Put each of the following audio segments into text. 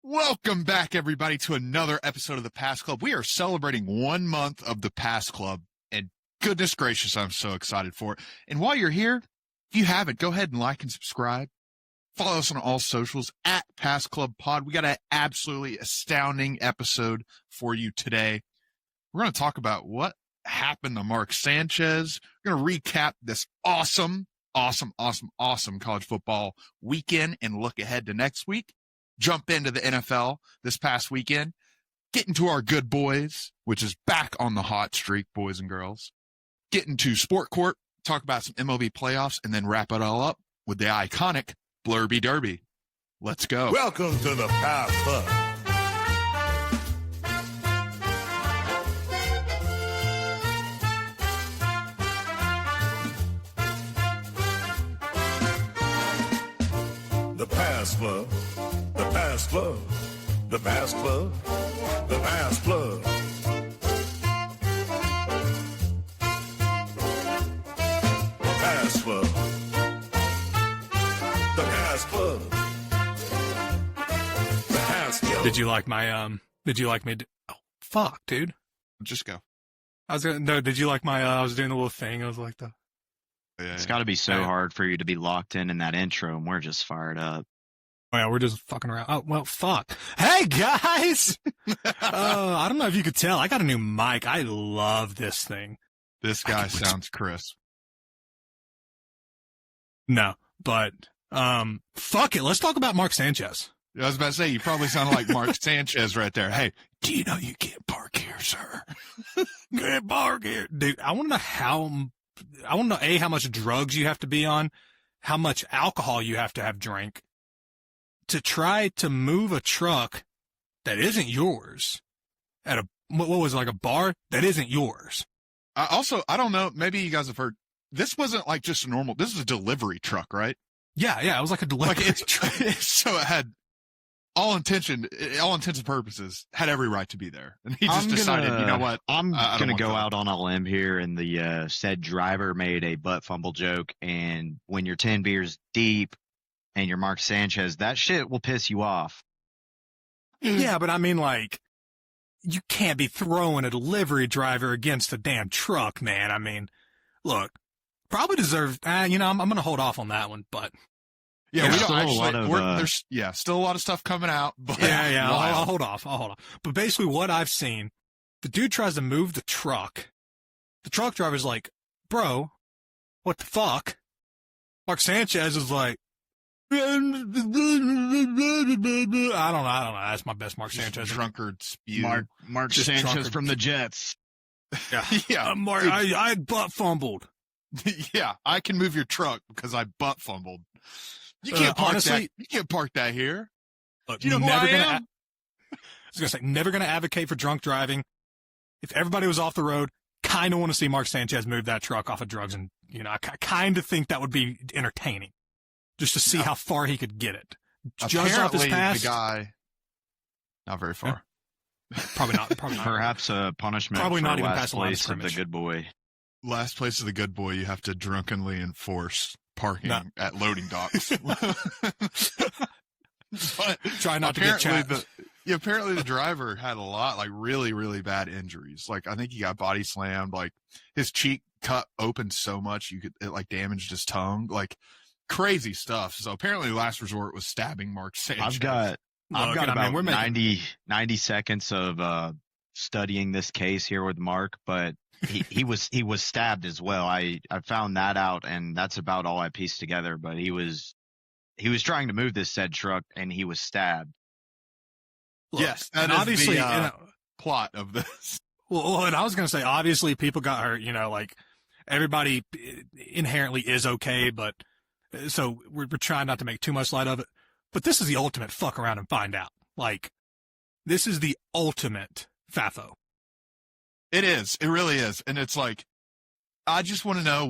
Welcome back, everybody, to another episode of the Pass Club. We are celebrating 1 month of the Pass Club, and goodness gracious, I'm so excited for it. And while you're here, if you haven't, go ahead and like and subscribe. Follow us on all socials at Pass Club Pod. We got an absolutely astounding episode for you today. We're going to talk about what happened to Mark Sanchez. We're going to recap this awesome college football weekend and look ahead to next week. Jump into the NFL this past weekend, get into our good boys, which is back on the hot streak, boys and girls. Get into Sport Court, talk about some MLB playoffs, and then wrap it all up with the iconic Blurby Derby. Let's go. Welcome to the Pass Club. The Pass Club. The Pass Club. The Pass Club. The Pass Club. The Pass Club. The Pass Club. The Pass Club. Did you like me? Oh, fuck, dude. Just go. Did you like my, I was doing the little thing. I was like It's got to be so hard for you to be locked in that intro, and we're just fired up. Well, we're just fucking around. Oh, well, fuck. Hey, guys! I don't know if you could tell. I got a new mic. I love this thing. This guy sounds crisp. No, but, fuck it. Let's talk about Mark Sanchez. I was about to say, you probably sound like Mark Sanchez right there. Hey, do you know you can't park here, sir? Can't park here. Dude, I want to know how much drugs you have to be on, how much alcohol you have to have drank to try to move a truck that isn't yours at what was it, like a bar that isn't yours. I don't know. Maybe you guys have heard. This wasn't like just a normal. This is a delivery truck, right? Yeah. It was like a delivery truck. So it had all intents and purposes, had every right to be there. And he just decided, you know what? I'm going to go out on a limb here, and the said driver made a butt fumble joke. And when you're 10 beers deep and you're Mark Sanchez, that shit will piss you off. Yeah, but I mean, like, you can't be throwing a delivery driver against a damn truck, man. I mean, look, probably deserves, I'm going to hold off on that one, but. Yeah, we don't actually, there's still a lot of stuff coming out. But yeah, I'll hold off. But basically what I've seen, the dude tries to move the truck. The truck driver's like, bro, what the fuck? Mark Sanchez is like, I don't know. That's my best Mark Sanchez. Drunkard spew. Mark Sanchez from the Jets. Yeah. Yeah. Mark, I butt fumbled. Yeah, I can move your truck because I butt fumbled. You can't park honestly, that. You can't park that here. Look, you know who I am? I was going to say, never going to advocate for drunk driving. If everybody was off the road, kind of want to see Mark Sanchez move that truck off of drugs. And, I kind of think that would be entertaining just to see how far he could get it. Judged off his past. The guy, not very far. Yeah. Probably not. Perhaps a punishment probably for not even last past the line of place of the scrimmage. good boy. Last place of the good boy, you have to drunkenly enforce parking at loading docks. But try not to get chat. Apparently the driver had a lot, like really, really bad injuries. Like I think he got body slammed, like his cheek cut open so much it like damaged his tongue, like crazy stuff. So apparently last resort was stabbing Mark Sanchez. I've got about 90 seconds of studying this case here with Mark, but he was stabbed as well. I found that out, and that's about all I pieced together. But he was trying to move this said truck, and he was stabbed. Look, yes, and obviously the plot of this. Well, and I was going to say, obviously people got hurt. Like everybody inherently is okay, but so we're trying not to make too much light of it. But this is the ultimate fuck around and find out. Like this is the ultimate FAFO. It is. It really is. And it's like, I just want to know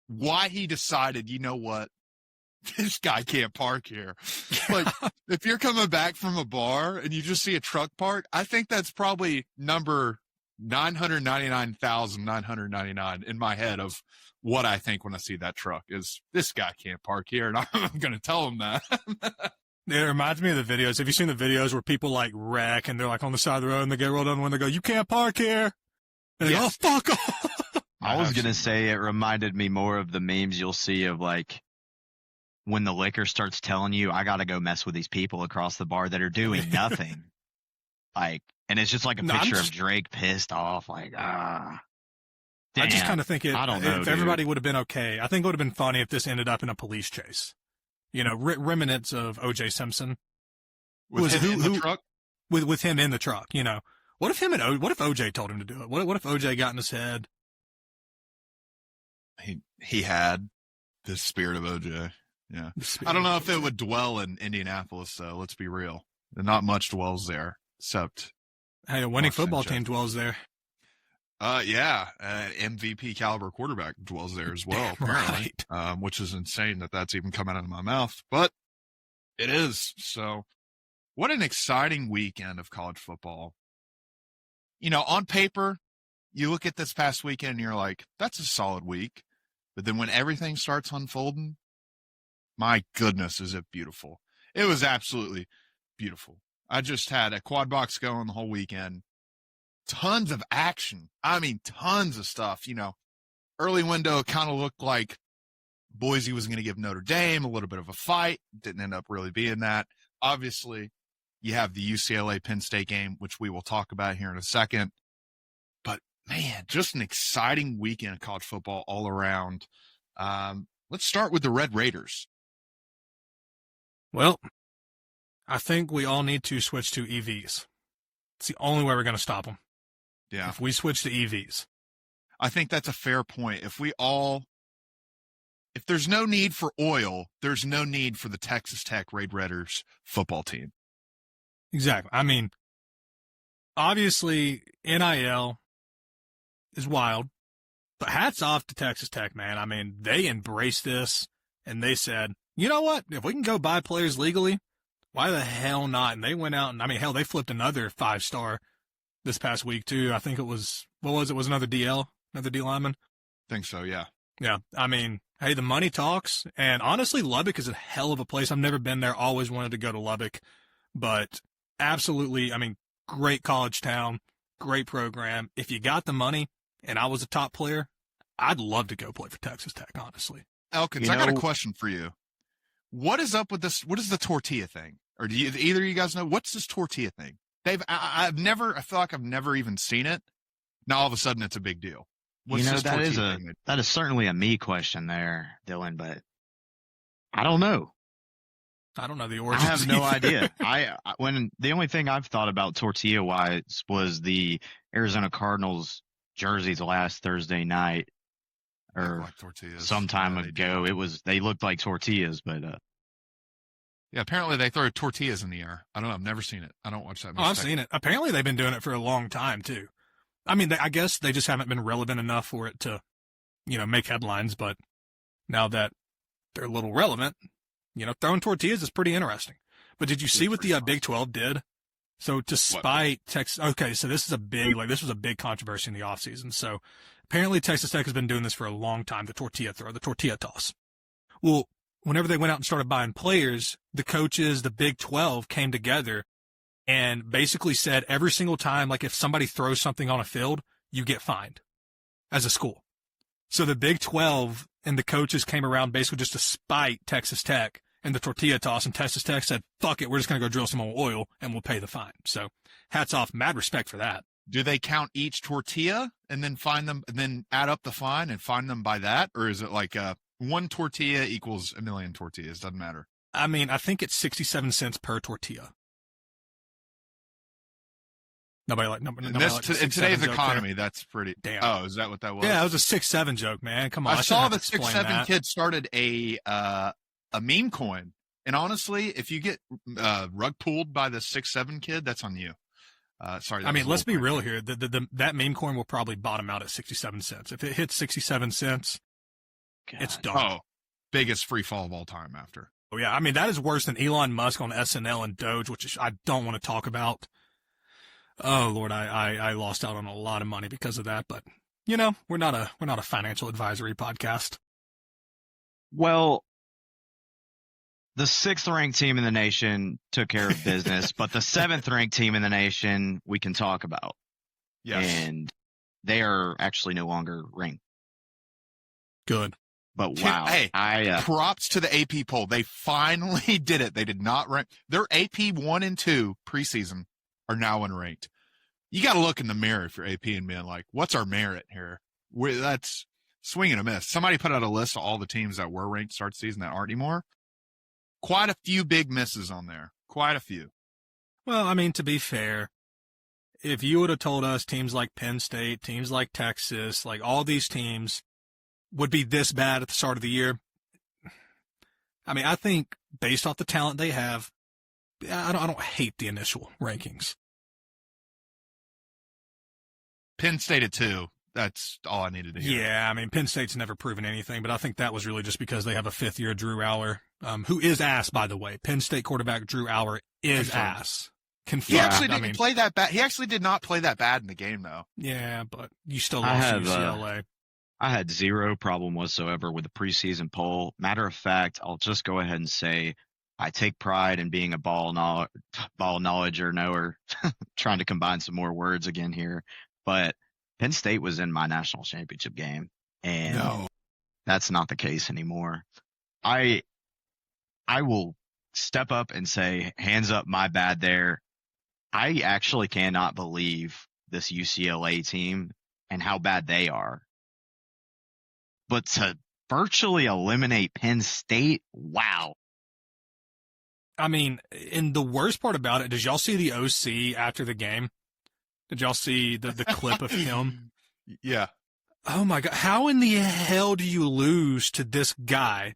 why he decided, you know what, this guy can't park here. Like, if you're coming back from a bar and you just see a truck park, I think that's probably number 999,999 in my head of what I think when I see that truck is this guy can't park here. And I'm going to tell him that. It reminds me of the videos. Have you seen the videos where people like wreck and they're like on the side of the road and they get rolled on when they go, "You can't park here." And they go, "Oh, fuck off." I was going to say it reminded me more of the memes you'll see of like when the liquor starts telling you, I got to go mess with these people across the bar that are doing nothing. Like, and it's just like a picture of Drake pissed off. Like, damn. I just kind of think I don't know, if everybody would have been okay, I think it would have been funny if this ended up in a police chase. You know, remnants of O.J. Simpson. With him in the truck? With him in the truck, you know. What if O.J. told him to do it? What if O.J. got in his head? He had the spirit of O.J. Yeah. I don't know if it would dwell in Indianapolis, though. Let's be real. Not much dwells there, except. Hey, a winning football team dwells there. MVP caliber quarterback dwells there as well, apparently, right. Which is insane that that's even coming out of my mouth, but it is. So what an exciting weekend of college football. You know, on paper, you look at this past weekend and you're like, that's a solid week. But then when everything starts unfolding, my goodness, is it beautiful. It was absolutely beautiful. I just had a quad box going the whole weekend. Tons of action. I mean, tons of stuff. You know, early window kind of looked like Boise was going to give Notre Dame a little bit of a fight. Didn't end up really being that. Obviously, you have the UCLA Penn State game, which we will talk about here in a second. But, man, just an exciting weekend of college football all around. Let's start with the Red Raiders. Well, I think we all need to switch to EVs. It's the only way we're going to stop them. Yeah. If we switch to EVs. I think that's a fair point. If there's no need for oil, there's no need for the Texas Tech Red Raiders football team. Exactly. I mean, obviously, NIL is wild, but hats off to Texas Tech, man. I mean, they embraced this, and they said, you know what? If we can go buy players legally, why the hell not? And they went out and, I mean, hell, they flipped another 5-star this past week, too. I think it was, was another DL, another D lineman? I think so, yeah. Yeah. I mean, hey, the money talks. And honestly, Lubbock is a hell of a place. I've never been there. Always wanted to go to Lubbock. But absolutely, I mean, great college town, great program. If you got the money and I was a top player, I'd love to go play for Texas Tech, honestly. Elkins, I got a question for you. What is up with this? What is the tortilla thing? Or do either of you guys know? What's this tortilla thing? Dave, I feel like I've never even seen it. Now all of a sudden it's a big deal. What's that is certainly a me question there, Dylan, but I don't know. I don't know the origins. I have no idea. When the only thing I've thought about tortilla wise was the Arizona Cardinals jerseys last Thursday night or some time ago. They looked like tortillas, but yeah, apparently they throw tortillas in the air. I don't know. I've never seen it. I don't watch that much. I've seen it. Apparently they've been doing it for a long time too. I mean, I guess they just haven't been relevant enough for it to, make headlines. But now that they're a little relevant, throwing tortillas is pretty interesting. But did you see what the Big 12 did? So to spite Texas, okay, so this is this was a big controversy in the offseason. So apparently Texas Tech has been doing this for a long time, the tortilla throw, the tortilla toss. Well, whenever they went out and started buying players, the coaches, the Big 12 came together and basically said every single time, like if somebody throws something on a field, you get fined as a school. So the Big 12 and the coaches came around basically just to spite Texas Tech and the tortilla toss, and Texas Tech said, fuck it, we're just going to go drill some more oil and we'll pay the fine. So hats off, mad respect for that. Do they count each tortilla and then find them and then add up the fine and find them by that? Or is it like one tortilla equals a million tortillas? Doesn't matter. I mean, I think it's 67 cents per tortilla. Nobody in today's economy, that's pretty. Damn. Oh, is that what that was? Yeah, it was a 6-7 joke, man. Come on. I saw the 6-7 kid started a meme coin, and honestly, if you get rug pulled by the 6-7 kid, that's on you. Sorry. I mean, let's be real here. That meme coin will probably bottom out at 67 cents. If it hits 67 cents, it's done. Oh, biggest free fall of all time after. Oh yeah, I mean that is worse than Elon Musk on SNL and Doge, which I don't want to talk about. Oh Lord, I lost out on a lot of money because of that, but we're not a financial advisory podcast. Well, the 6th ranked team in the nation took care of business, but the 7th ranked team in the nation we can talk about. Yes. And they are actually no longer ranked. Good. But wow. Hey, props to the AP poll. They finally did it. They did not rank. Their AP 1 and 2 preseason are now unranked. You got to look in the mirror if you're AP and being like, what's our merit here? That's swing and a miss. Somebody put out a list of all the teams that were ranked start season that aren't anymore. Quite a few big misses on there. Quite a few. Well, I mean, to be fair, if you would have told us teams like Penn State, teams like Texas, like all these teams would be this bad at the start of the year, I mean, I think based off the talent they have, I don't hate the initial rankings. Penn State at 2. That's all I needed to hear. Yeah, I mean, Penn State's never proven anything, but I think that was really just because they have a 5th-year Drew Aller, who is ass, by the way. Penn State quarterback Drew Aller is ass. He actually didn't play that bad. He actually did not play that bad in the game, though. Yeah, but you still lost UCLA. I had zero problem whatsoever with the preseason poll. Matter of fact, I'll just go ahead and say I take pride in being a ball knowledge or knower. Trying to combine some more words again here, but Penn State was in my national championship game, and that's not the case anymore. I will step up and say, hands up, my bad there. I actually cannot believe this UCLA team and how bad they are. But to virtually eliminate Penn State, wow. I mean, and the worst part about it, did y'all see the OC after the game? Did y'all see the clip of him? Yeah. Oh, my God. How in the hell do you lose to this guy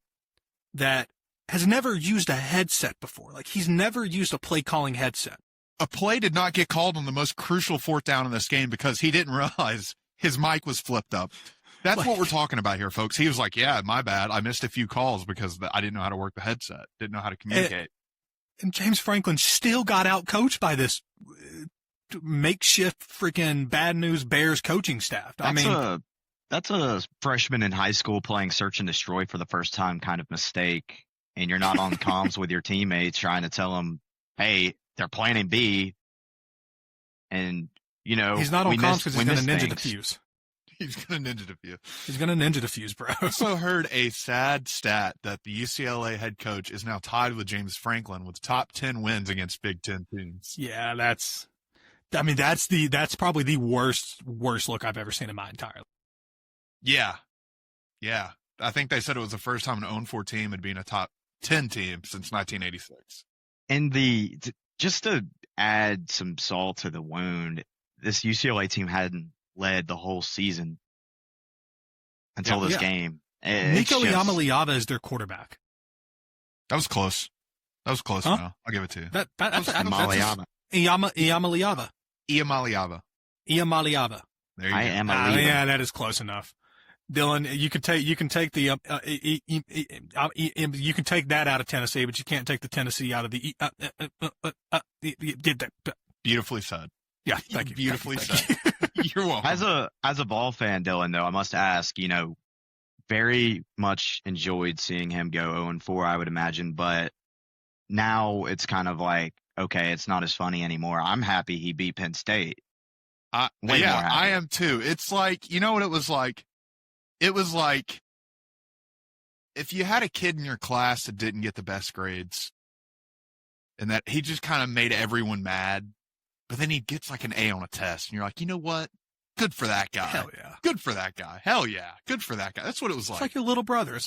that has never used a headset before? Like, he's never used a play-calling headset. A play did not get called on the most crucial 4th down in this game because he didn't realize his mic was flipped up. That's what we're talking about here, folks. He was like, yeah, my bad. I missed a few calls because I didn't know how to work the headset. Didn't know how to communicate. And James Franklin still got out-coached by this makeshift freaking bad news Bears coaching staff. That's a freshman in high school playing search and destroy for the first time kind of mistake. And you're not on comms with your teammates trying to tell them, hey, they're planning B. And, you know, he's not on comms because he's going to ninja defuse. He's going to ninja defuse. He's going to ninja defuse, bro. I also heard a sad stat that the UCLA head coach is now tied with James Franklin with top 10 wins against Big Ten teams. Yeah, that's probably the worst look I've ever seen in my entire life. Yeah. Yeah. I think they said it was the first time an 0-4 team had been a top 10 team since 1986. And just to add some salt to the wound, this UCLA team hadn't led the whole season until this game. Nico Iamaleava is their quarterback. That was close. Huh? Now. I'll give it to you. That's Iamaleava. Iamaleava. There you go. Yeah, that is close enough. Dylan, you can take that out of Tennessee, but you can't take the Tennessee out of the Beautifully said. Yeah, thank you. Beautifully said. You're welcome. As a ball fan, Dylan, though, I must ask, very much enjoyed seeing him go 0-4, I would imagine, but now it's kind of like, okay, it's not as funny anymore. I'm happy he beat Penn State. I am too. It's like, you know what it was like? It was like if you had a kid in your class that didn't get the best grades and that he just kind of made everyone mad, but then he gets like an A on a test and you're like, you know what? Good for that guy. Hell yeah. Good for that guy. Hell yeah. Good for that guy. That's what it was like. It's like your little brother. Yeah,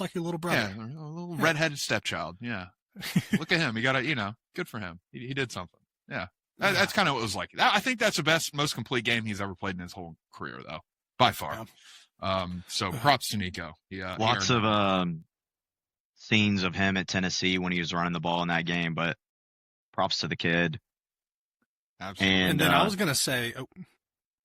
a little redheaded stepchild. Yeah. Look at him. He got good for him. He did something. Yeah. That's kind of what it was like. I think that's the most complete game he's ever played in his whole career, though, by far. Yeah. So props to Nico. Lots of scenes of him at Tennessee when he was running the ball in that game, but props to the kid. Absolutely. And then I was going to say,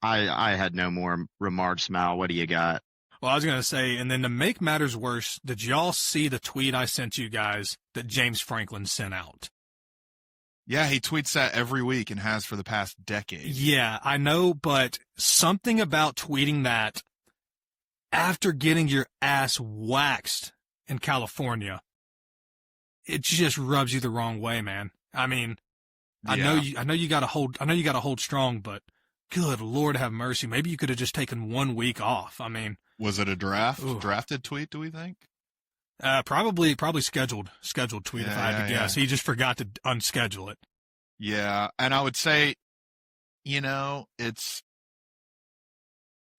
I had no more remarks, Mal. What do you got? Well, I was going to say, and then to make matters worse, did y'all see the tweet I sent you guys that James Franklin sent out? Yeah, he tweets that every week and has for the past decade. Yeah, I know, but something about tweeting that after getting your ass waxed in California, it just rubs you the wrong way, man. I mean, I know you got to hold strong, but good Lord have mercy. Maybe you could have just taken 1 week off. I mean, was it a drafted tweet, do we think? Probably scheduled tweet if I had to guess. He just forgot to unschedule it. Yeah. And I would say, it's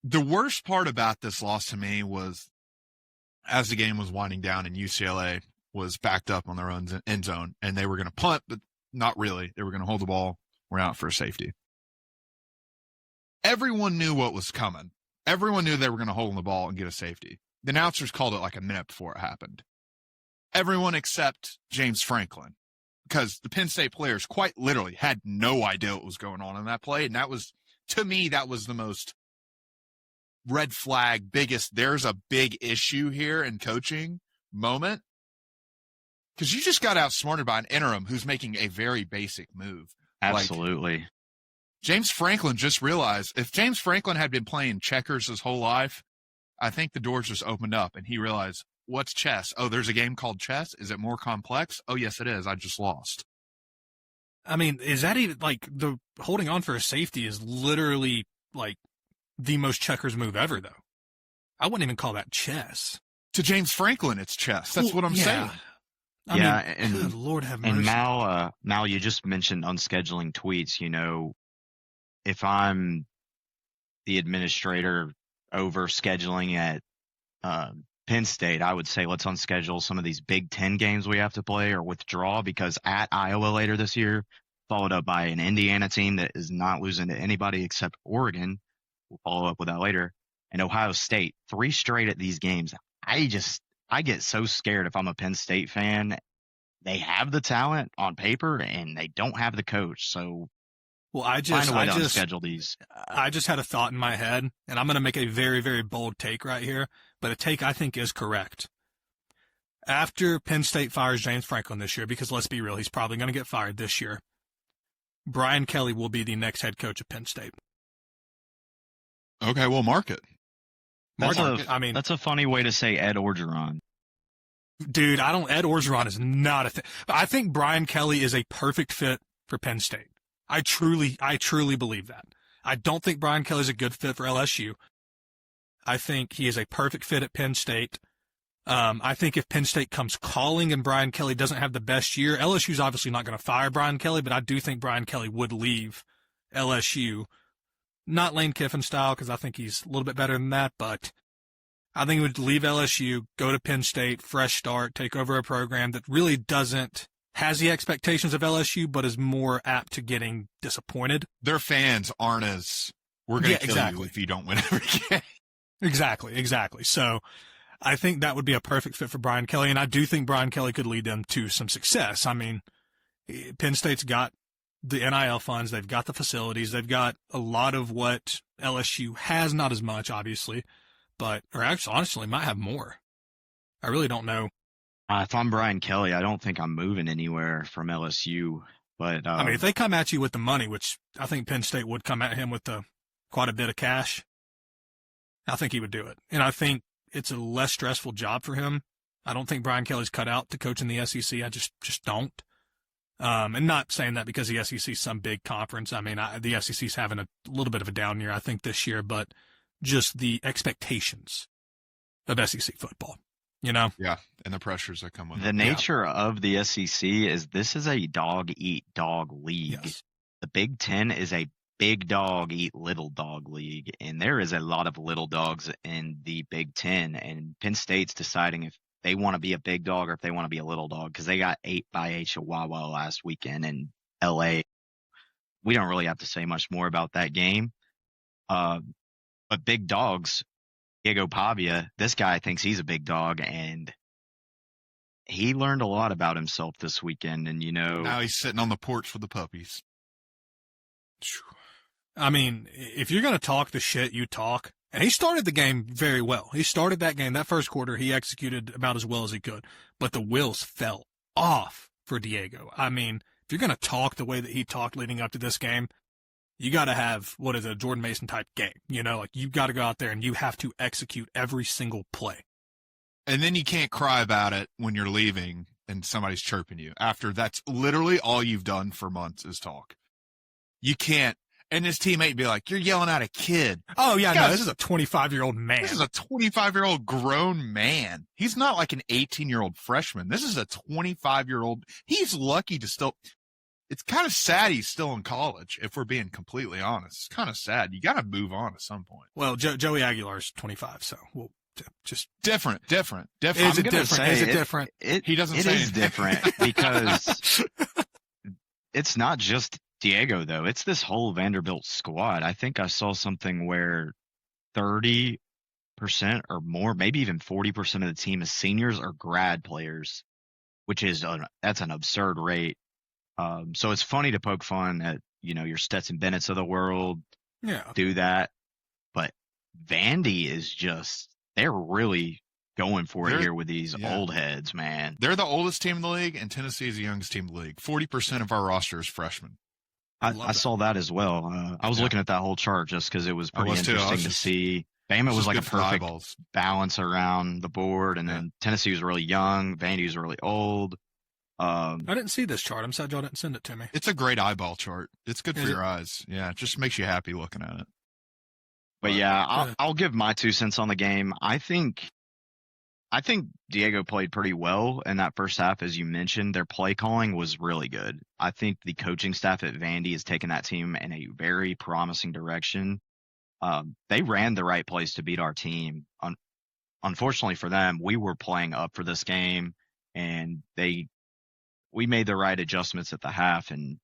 the worst part about this loss to me was as the game was winding down and UCLA was backed up on their own end zone and they were going to punt, but not really. They were going to hold the ball. We're out for a safety. Everyone knew what was coming. Everyone knew they were going to hold the ball and get a safety. The announcers called it like a minute before it happened. Everyone except James Franklin, because the Penn State players quite literally had no idea what was going on in that play. And that was, to me, that was the most red flag, biggest, there's a big issue here in coaching moment. Because you just got outsmarted by an interim who's making a very basic move. Absolutely. Like, James Franklin just realized if James Franklin had been playing checkers his whole life, I think the doors just opened up and he realized, what's chess? Oh, there's a game called chess? Is it more complex? Oh, yes, it is. I just lost. I mean, is that even like the holding on for a safety is literally like the most checkers move ever, though? I wouldn't even call that chess. To James Franklin, it's chess. That's what I'm saying. I mean, and good Lord have mercy. And Mal, you just mentioned unscheduling tweets. If I'm the administrator over scheduling at Penn State, I would say let's unschedule some of these Big Ten games we have to play or withdraw, because at Iowa later this year, followed up by an Indiana team that is not losing to anybody except Oregon. We'll follow up with that later. And Ohio State, 3 straight at these games. I get so scared if I'm a Penn State fan. They have the talent on paper and they don't have the coach. So I just had a thought in my head, and I'm going to make a very, very bold take right here, but a take I think is correct. After Penn State fires James Franklin this year, because let's be real, he's probably going to get fired this year, Brian Kelly will be the next head coach of Penn State. Okay, well, mark it. That's a funny way to say Ed Orgeron. Dude, Ed Orgeron is not a thing. I think Brian Kelly is a perfect fit for Penn State. I truly believe that. I don't think Brian Kelly is a good fit for LSU. I think he is a perfect fit at Penn State. I think if Penn State comes calling and Brian Kelly doesn't have the best year, LSU's obviously not going to fire Brian Kelly, but I do think Brian Kelly would leave LSU. Not Lane Kiffin style, because I think he's a little bit better than that, but I think he would leave LSU, go to Penn State, fresh start, take over a program that really has the expectations of LSU, but is more apt to getting disappointed. Their fans aren't as, we're going to kill you if you don't win every game. Exactly. So I think that would be a perfect fit for Brian Kelly, and I do think Brian Kelly could lead them to some success. I mean, Penn State's got the NIL funds, they've got the facilities, they've got a lot of what LSU has, not as much, obviously, or actually, honestly, might have more. I really don't know. If I'm Brian Kelly, I don't think I'm moving anywhere from LSU. But I mean, if they come at you with the money, which I think Penn State would come at him with quite a bit of cash, I think he would do it. And I think it's a less stressful job for him. I don't think Brian Kelly's cut out to coach in the SEC. I just don't. And not saying that because the SEC is some big conference. I mean, the SEC's having a little bit of a down year, I think, this year, but just the expectations of SEC football, Yeah, and the pressures that come with it. The nature of the SEC is this is a dog-eat-dog league. Yes. The Big Ten is a big dog eat little dog league, and there is a lot of little dogs in the Big Ten, and Penn State's deciding if they want to be a big dog or if they want to be a little dog, because they got 8 by Chihuahua last weekend in LA. We don't really have to say much more about that game. But big dogs, Diego Pavia, this guy thinks he's a big dog, and he learned a lot about himself this weekend. And, now he's sitting on the porch with the puppies. I mean, if you're going to talk the shit you talk, and he started the game very well. He started that game, that first quarter, he executed about as well as he could. But the wheels fell off for Diego. I mean, if you're going to talk the way that he talked leading up to this game, you got to have, a Jordan Mason type game. You got to go out there and you have to execute every single play. And then you can't cry about it when you're leaving and somebody's chirping you after that's literally all you've done for months is talk. You can't. And his teammate be like, you're yelling at a kid. Oh, yeah, no, this is a 25-year-old man. This is a 25-year-old grown man. He's not like an 18-year-old freshman. This is a 25-year-old. He's lucky to still – it's kind of sad he's still in college, if we're being completely honest. It's kind of sad. You got to move on at some point. Well, Joey Aguilar's 25, so we'll just – Different. Is it different? He doesn't say it. It is different because it's not just – Diego, though, it's this whole Vanderbilt squad. I think I saw something where 30% or more, maybe even 40% of the team is seniors or grad players, which is that's an absurd rate. So it's funny to poke fun at, your Stetson Bennett's of the world. Yeah. Do that. But Vandy is they're really going for it here with these old heads, man. They're the oldest team in the league, and Tennessee is the youngest team in the league. 40% of our roster is freshmen. I saw that as well. I was looking at that whole chart just because it was pretty interesting to see. Bama was like a perfect balance around the board, and then Tennessee was really young. Vandy was really old. I didn't see this chart. I'm sad y'all didn't send it to me. It's a great eyeball chart. It's good for your eyes. Yeah, it just makes you happy looking at it. But yeah, I'll give my 2 cents on the game. I think Diego played pretty well in that first half, as you mentioned. Their play calling was really good. I think the coaching staff at Vandy has taken that team in a very promising direction. They ran the right plays to beat our team. Unfortunately for them, we were playing up for this game, and we made the right adjustments at the half and,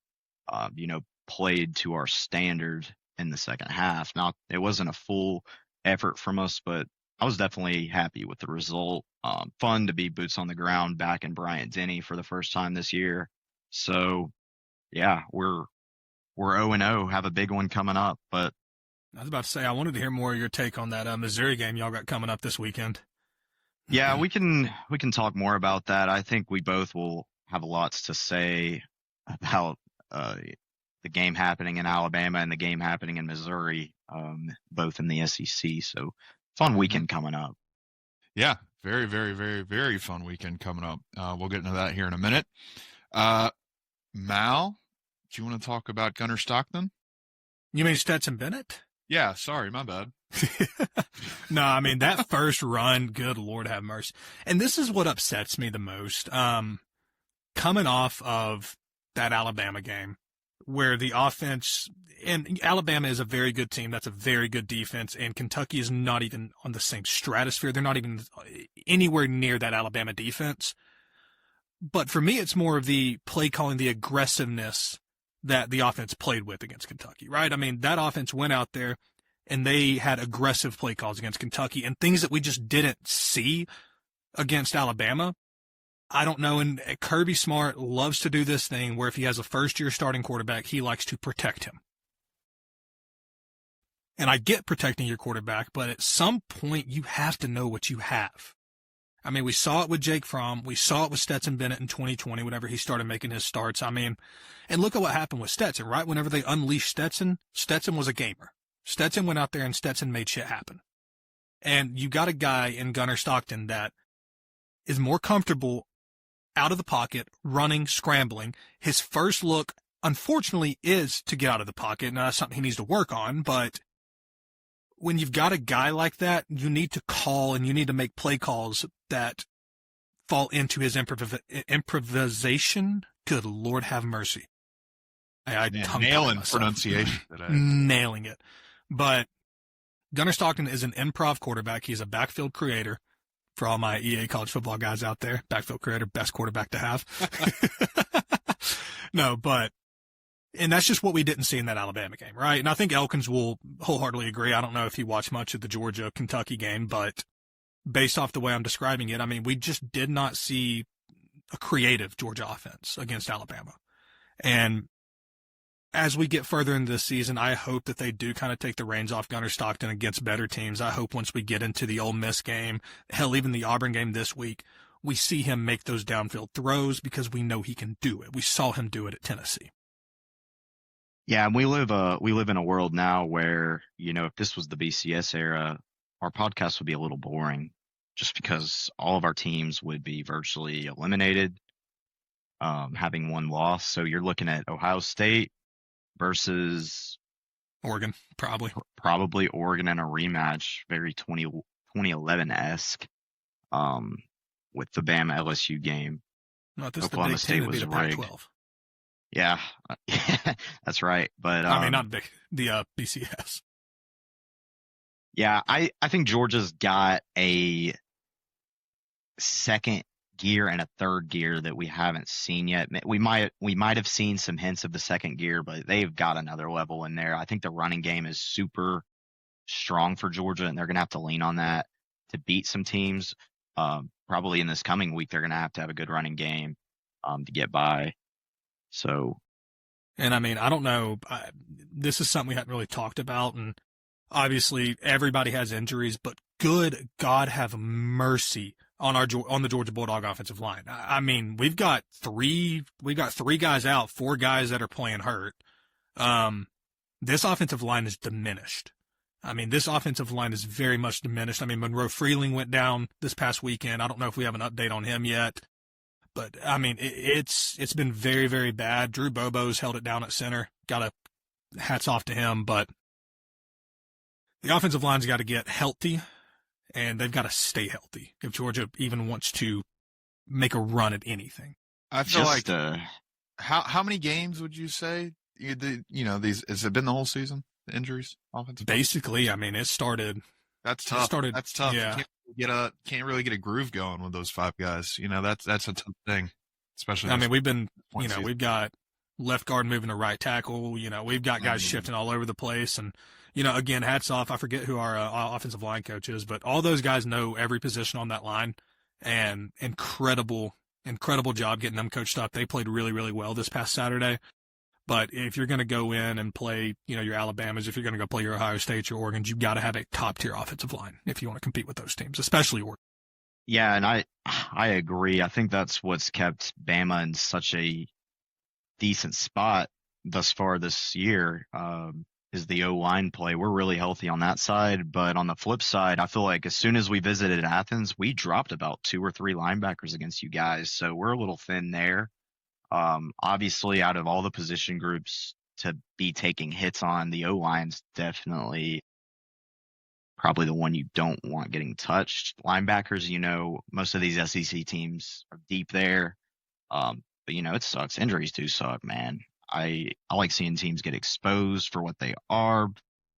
played to our standard in the second half. Now, it wasn't a full effort from us, but I was definitely happy with the result. Fun to be boots on the ground back in Bryant-Denny for the first time this year. So, yeah, we're 0-0, have a big one coming up. But I was about to say, I wanted to hear more of your take on that Missouri game y'all got coming up this weekend. Yeah, we can talk more about that. I think we both will have lots to say about the game happening in Alabama and the game happening in Missouri, both in the SEC. So, fun weekend coming up. Yeah, very, very, very, very fun weekend coming up. We'll get into that here in a minute. Mal, do you want to talk about Gunnar Stockton? You mean Stetson Bennett? Yeah, sorry, my bad. No, I mean, that first run, good Lord have mercy. And this is what upsets me the most. Coming off of that Alabama game, where the offense, and Alabama is a very good team. That's a very good defense. And Kentucky is not even on the same stratosphere. They're not even anywhere near that Alabama defense. But for me, it's more of the play calling, the aggressiveness that the offense played with against Kentucky, right? I mean, that offense went out there and they had aggressive play calls against Kentucky and things that we just didn't see against Alabama. I don't know, and Kirby Smart loves to do this thing where if he has a first-year starting quarterback, he likes to protect him. And I get protecting your quarterback, but at some point you have to know what you have. I mean, we saw it with Jake Fromm. We saw it with Stetson Bennett in 2020 whenever he started making his starts. I mean, and look at what happened with Stetson, right? Whenever they unleashed Stetson, Stetson was a gamer. Stetson went out there and Stetson made shit happen. And you got a guy in Gunnar Stockton that is more comfortable out of the pocket, running, scrambling. His first look, unfortunately, is to get out of the pocket. Now, that's something he needs to work on, but when you've got a guy like that, you need to call and you need to make play calls that fall into his improvisation. Good Lord have mercy. Nailing pronunciation. Nailing it. But Gunnar Stockton is an improv quarterback. He's a backfield creator. For all my EA college football guys out there, backfield creator, best quarterback to have. No, but, and that's just what we didn't see in that Alabama game, right? And I think Elkins will wholeheartedly agree. I don't know if he watched much of the Georgia-Kentucky game, but based off the way I'm describing it, I mean, we just did not see a creative Georgia offense against Alabama. And as we get further into this season, I hope that they do kind of take the reins off Gunnar Stockton against better teams. I hope once we get into the Ole Miss game, hell, even the Auburn game this week, we see him make those downfield throws because we know he can do it. We saw him do it at Tennessee. Yeah, and we live in a world now where, if this was the BCS era, our podcast would be a little boring just because all of our teams would be virtually eliminated. having one loss. So you're looking at Ohio State versus Oregon, probably Oregon in a rematch, very 2011-esque, with the Bama LSU game. No, this Oklahoma the State was the rigged. Pac-12. Yeah, that's right. But I mean, not the BCS. Yeah, I think Georgia's got a second gear and a third gear that we haven't seen yet. We might have seen some hints of the second gear, but they've got another level in there. I think the running game is super strong for Georgia, and they're going to have to lean on that to beat some teams. Probably in this coming week, they're going to have a good running game to get by. So, and I mean, I don't know. This is something we hadn't really talked about, and obviously everybody has injuries, but good God have mercy on the Georgia Bulldog offensive line. I mean, we've got three guys out, 4 guys that are playing hurt. This offensive line is diminished. I mean, this offensive line is very much diminished. I mean, Monroe Freeling went down this past weekend. I don't know if we have an update on him yet, but I mean, it's been very, very bad. Drew Bobo's held it down at center. Hats off to him, but the offensive line's got to get healthy, and they've got to stay healthy if Georgia even wants to make a run at anything. I feel how many games would you say? These has it been the whole season? The injuries, offensive. Basically, I mean, it started. That's tough. That's tough. Yeah. You can't really get a groove going with those 5 guys. That's a tough thing, especially. I mean, we've got left guard moving to right tackle. We've got guys shifting all over the place, and again, hats off. I forget who our offensive line coach is, but all those guys know every position on that line, and incredible job getting them coached up. They played really, really well this past Saturday. But if you're going to go in and play, your Alabamas, if you're going to go play your Ohio State, your Oregons, you've got to have a top-tier offensive line if you want to compete with those teams, especially Oregon. Yeah, and I agree. I think that's what's kept Bama in such a decent spot thus far this year, is the O-line play. We're really healthy on that side, but on the flip side, I feel like as soon as we visited Athens, we dropped about 2 or 3 linebackers against you guys, so we're a little thin there. Obviously, out of all the position groups to be taking hits on, the O-line's definitely probably the one you don't want getting touched. Linebackers, most of these SEC teams are deep there. But it sucks. Injuries do suck, man. I like seeing teams get exposed for what they are,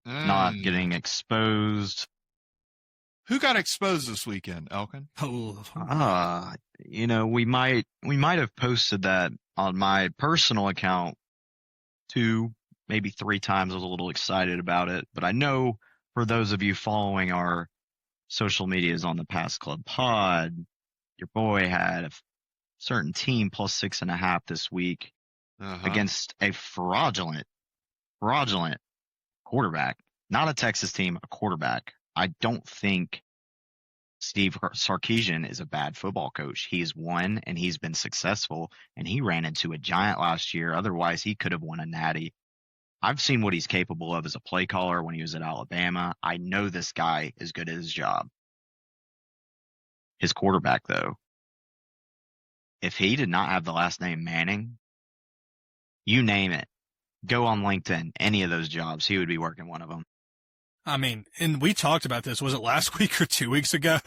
not getting exposed. Who got exposed this weekend, Elkin? We might have posted that on my personal account 2, maybe 3 times. I was a little excited about it, but I know for those of you following our social medias on the Pass Club Pod, your boy had a certain team plus 6.5 this week against a fraudulent quarterback, not a Texas team, a quarterback. I don't think Steve Sarkisian is a bad football coach. He's won and he's been successful, and he ran into a giant last year. Otherwise, he could have won a natty. I've seen what he's capable of as a play caller when he was at Alabama. I know this guy is good at his job. His quarterback, though, if he did not have the last name Manning, you name it, go on LinkedIn, any of those jobs, he would be working one of them. I mean, and we talked about this. Was it last week or 2 weeks ago?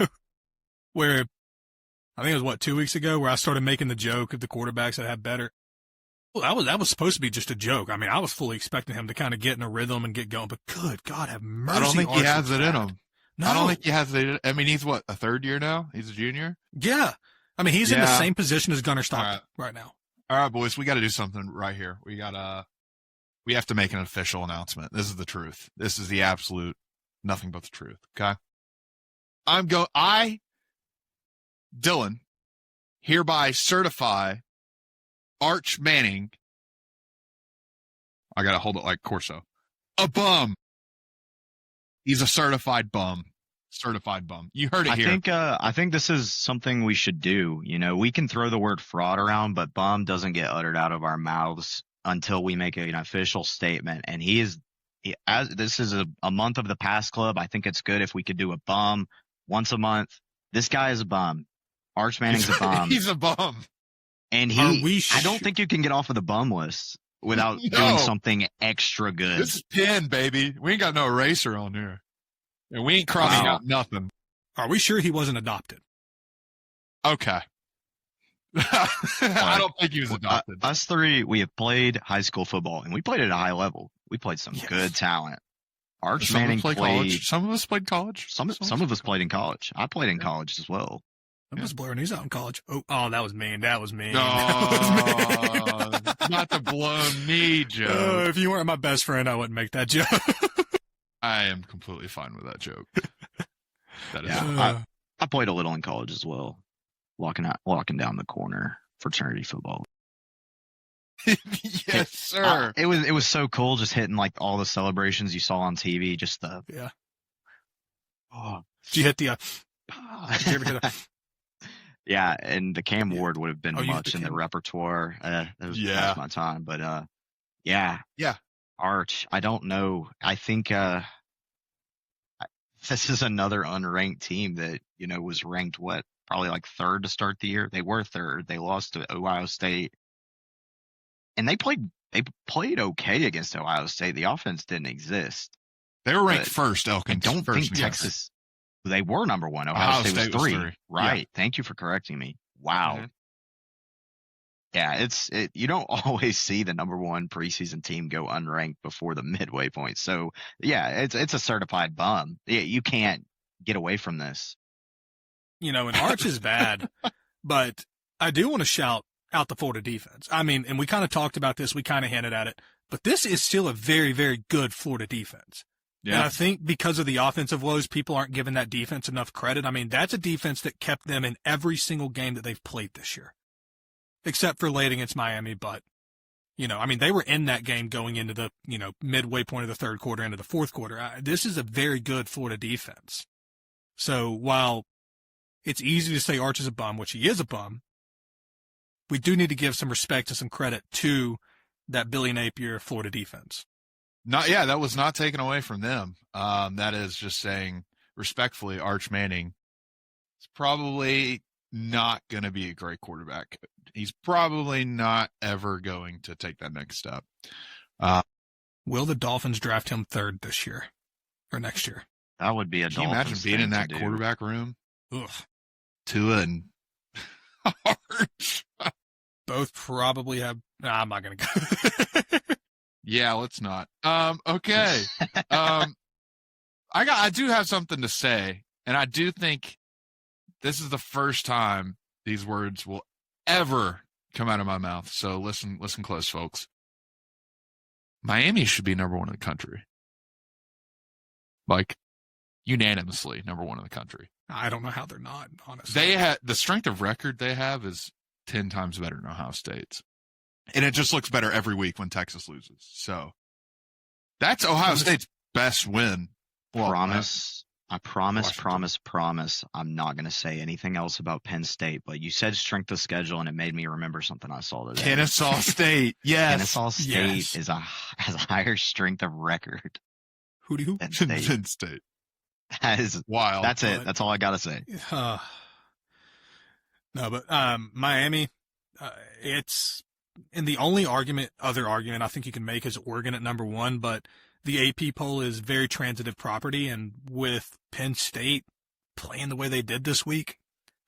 Where I think it was 2 weeks ago, where I started making the joke of the quarterbacks that have better. Well, that was supposed to be just a joke. I mean, I was fully expecting him to kind of get in a rhythm and get going, but good God, have mercy. I don't think he has it in him. No. I don't think he has it. I mean, he's a third year now? He's a junior? Yeah. I mean, he's in the same position as Gunnar Stockton right now. All right, boys, we got to do something right here. We have to make an official announcement. This is the truth. This is the absolute nothing but the truth. Okay. Dylan, hereby certify Arch Manning. I got to hold it like Corso. A bum. He's a certified bum. Certified bum. You heard it here. I think this is something we should do. We can throw the word fraud around, but bum doesn't get uttered out of our mouths until we make an official statement. And this is a month of the Pass Club. I think it's good if we could do a bum once a month. This guy is a bum. Arch Manning's a bum. He's a bum. And I don't think you can get off of the bum list without doing something extra good. This is Penn, baby. We ain't got no eraser on here. And we ain't crossing out nothing. Are we sure he wasn't adopted? Okay. I don't think he was adopted. Us three, we have played high school football, and we played at a high level. We played some good talent. Arch Manning played college. Some of us played college. Some of us played in college. I played in college as well. That was blurring. He's out in college. Oh, that was mean. That was mean. Not to blow me, Joe. If you weren't my best friend, I wouldn't make that joke. I am completely fine with that joke. That is I played a little in college as well. Walking down the corner, fraternity football. Yes, sir. It was so cool just hitting like all the celebrations you saw on TV. Just the Did you hit the? Did you ever hit a? Yeah, and the Cam Ward would have been much in the repertoire. That was past my time, but yeah. Arch, I don't know. I think this is another unranked team that was ranked probably like third to start the year. They were third. They lost to Ohio State, and they played okay against Ohio State. The offense didn't exist. They were ranked first, Elkins. I don't think Texas. They were number one. Ohio State was three. Right. Yeah. Thank you for correcting me. Wow. Mm-hmm. Yeah, you don't always see the number one preseason team go unranked before the midway point. So yeah, it's a certified bum. Yeah, you can't get away from this. And Arch is bad, but I do want to shout out the Florida defense. I mean, and we kind of talked about this, we kind of hinted at it, but this is still a very, very good Florida defense. Yeah. And I think because of the offensive woes, people aren't giving that defense enough credit. I mean, that's a defense that kept them in every single game that they've played this year, except for late against Miami. But, they were in that game going into the, midway point of the third quarter into the fourth quarter. This is a very good Florida defense. So while it's easy to say Arch is a bum, which he is a bum, we do need to give some respect and some credit to that Billy Napier Florida defense. That was not taken away from them. That is just saying respectfully, Arch Manning is probably not going to be a great quarterback. He's probably not ever going to take that next step. Will the Dolphins draft him third this year or next year? That would be a Can you imagine being in that quarterback room? Ugh. Tua and Arch. Both probably have. I'm not going to go. Yeah, let's not. Okay. I do have something to say, and I do think this is the first time these words will ever come out of my mouth. So listen close, folks. Miami should be number one in the country. Like, unanimously number one in the country. I don't know how they're not, honestly. They had the strength of record they have is 10 times better than Ohio State's. And it just looks better every week when Texas loses. So that's Ohio State's best win. Well, I promise. I'm not going to say anything else about Penn State, but you said strength of schedule, and it made me remember something I saw today. Kennesaw State. Yes. Kennesaw State has a higher strength of record. Who? Penn State. That is wild. That's it. That's all I got to say. No, but Miami, it's – and the only other argument I think you can make is Oregon at number one, but the AP poll is very transitive property, and with Penn State playing the way they did this week,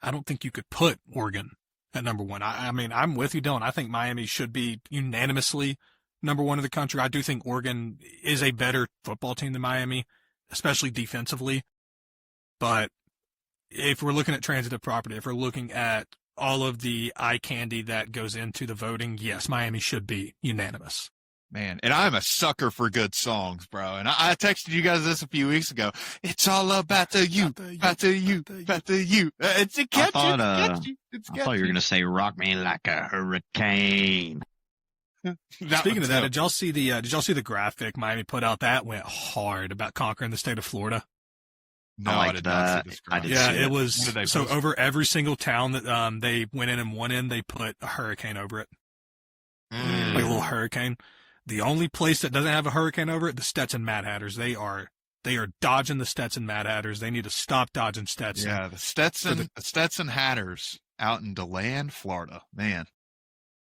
I don't think you could put Oregon at number one. I mean, I'm with you, Dylan. I think Miami should be unanimously number one in the country. I do think Oregon is a better football team than Miami, especially defensively. But if we're looking at transitive property, if we're looking at all of the eye candy that goes into the voting, yes, Miami should be unanimous. Man, and I'm a sucker for good songs, bro. And I texted you guys this a few weeks ago. It's all about the you, about the you, about the you. It's a catchy. I thought you were going to say "Rock Me Like a Hurricane." Speaking of that, did y'all see the graphic Miami put out? That went hard about conquering the state of Florida. No, I did not see this graphic. Yeah, it was. So over every single town that they went in and won in, they put a hurricane over it, like a little hurricane. The only place that doesn't have a hurricane over it, the Stetson Mad Hatters. They are dodging the Stetson Mad Hatters. They need to stop dodging Stetson. Yeah, the Stetson Hatters out in DeLand, Florida. Man,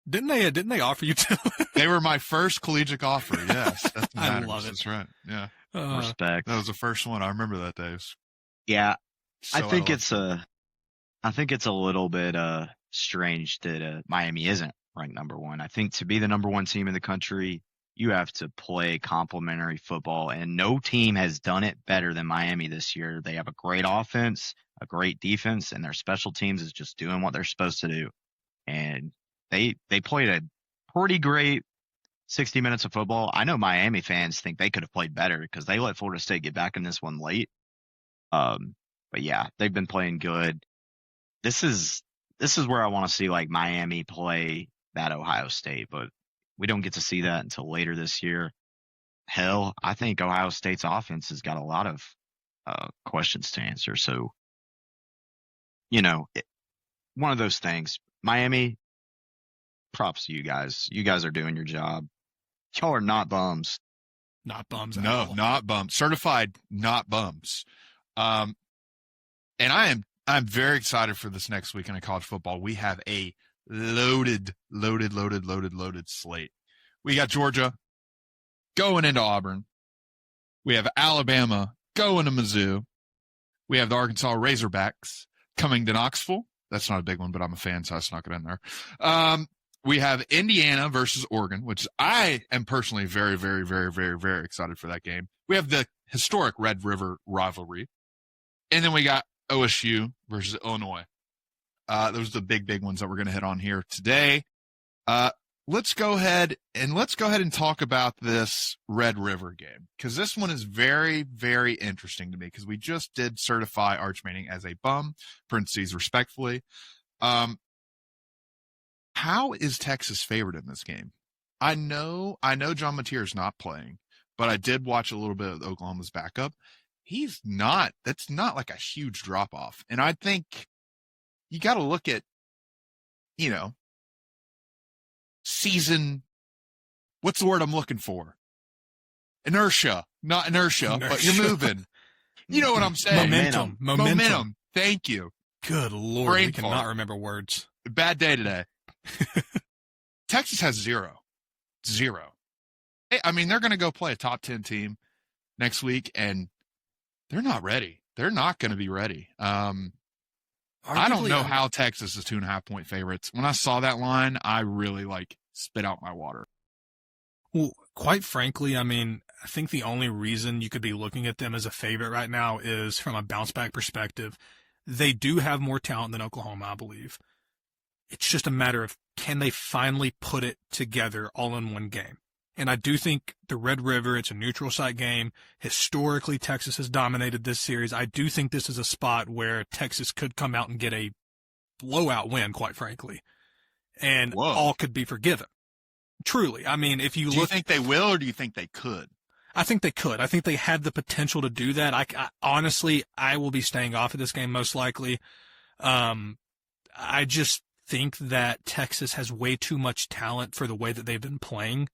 Didn't they offer you to? They were my first collegiate offer. Yes. I love it. That's right. Yeah. Respect. That was the first one. I remember that, Dave. Yeah. So I think it's a little bit strange that Miami isn't ranked number one. I think to be the number one team in the country, you have to play complementary football, and no team has done it better than Miami this year. They have a great offense, a great defense, and their special teams is just doing what they're supposed to do. And they played a pretty great 60 minutes of football. I know Miami fans think they could have played better because they let Florida State get back in this one late. But yeah, they've been playing good. This is where I want to see like Miami play that Ohio State, but we don't get to see that until later this year. Hell, I think Ohio State's offense has got a lot of questions to answer. So, one of those things. Miami, props to you guys. You guys are doing your job. Y'all are not bums. Not bums. No, not bums. Certified not bums. And I'm very excited for this next weekend of college football. We have a loaded slate. We got Georgia going into Auburn. We have Alabama going to Mizzou. We have the Arkansas Razorbacks coming to Knoxville. That's not a big one, but I'm a fan, so I snuck it in there. We have Indiana versus Oregon, which I am personally very, very, very, very, very excited for that game. We have the historic Red River rivalry. And then we got OSU versus Illinois. Those are the big ones that we're going to hit on here today. Let's go ahead and talk about this Red River game, because this one is very, very interesting to me, because we just did certify Arch Manning as a bum, parentheses respectfully. How is Texas favored in this game? I know John Mateer is not playing, but I did watch a little bit of Oklahoma's backup. That's not like a huge drop off. And I think you got to look at, season, what's the word I'm looking for? Inertia, not inertia. But you're moving. You know what I'm saying? Momentum. Thank you. Good Lord. Brain we cannot fart. Remember words. Bad day today. Texas has zero. I mean, they're going to go play a top 10 team next week, and they're not ready. They're not going to be ready. I don't know how Texas is 2.5 point favorites. When I saw that line, I really spit out my water. Well, quite frankly, I mean, I think the only reason you could be looking at them as a favorite right now is from a bounce back perspective. They do have more talent than Oklahoma, I believe. It's just a matter of, can they finally put it together all in one game? And I do think the Red River, it's a neutral site game. Historically, Texas has dominated this series. I do think this is a spot where Texas could come out and get a blowout win, quite frankly. And all could be forgiven. Truly. I mean, if you look. Do you think they will, or do you think they could? I think they could. I think they had the potential to do that. Honestly, I will be staying off of this game most likely. I just think that Texas has way too much talent for the way that they've been playing.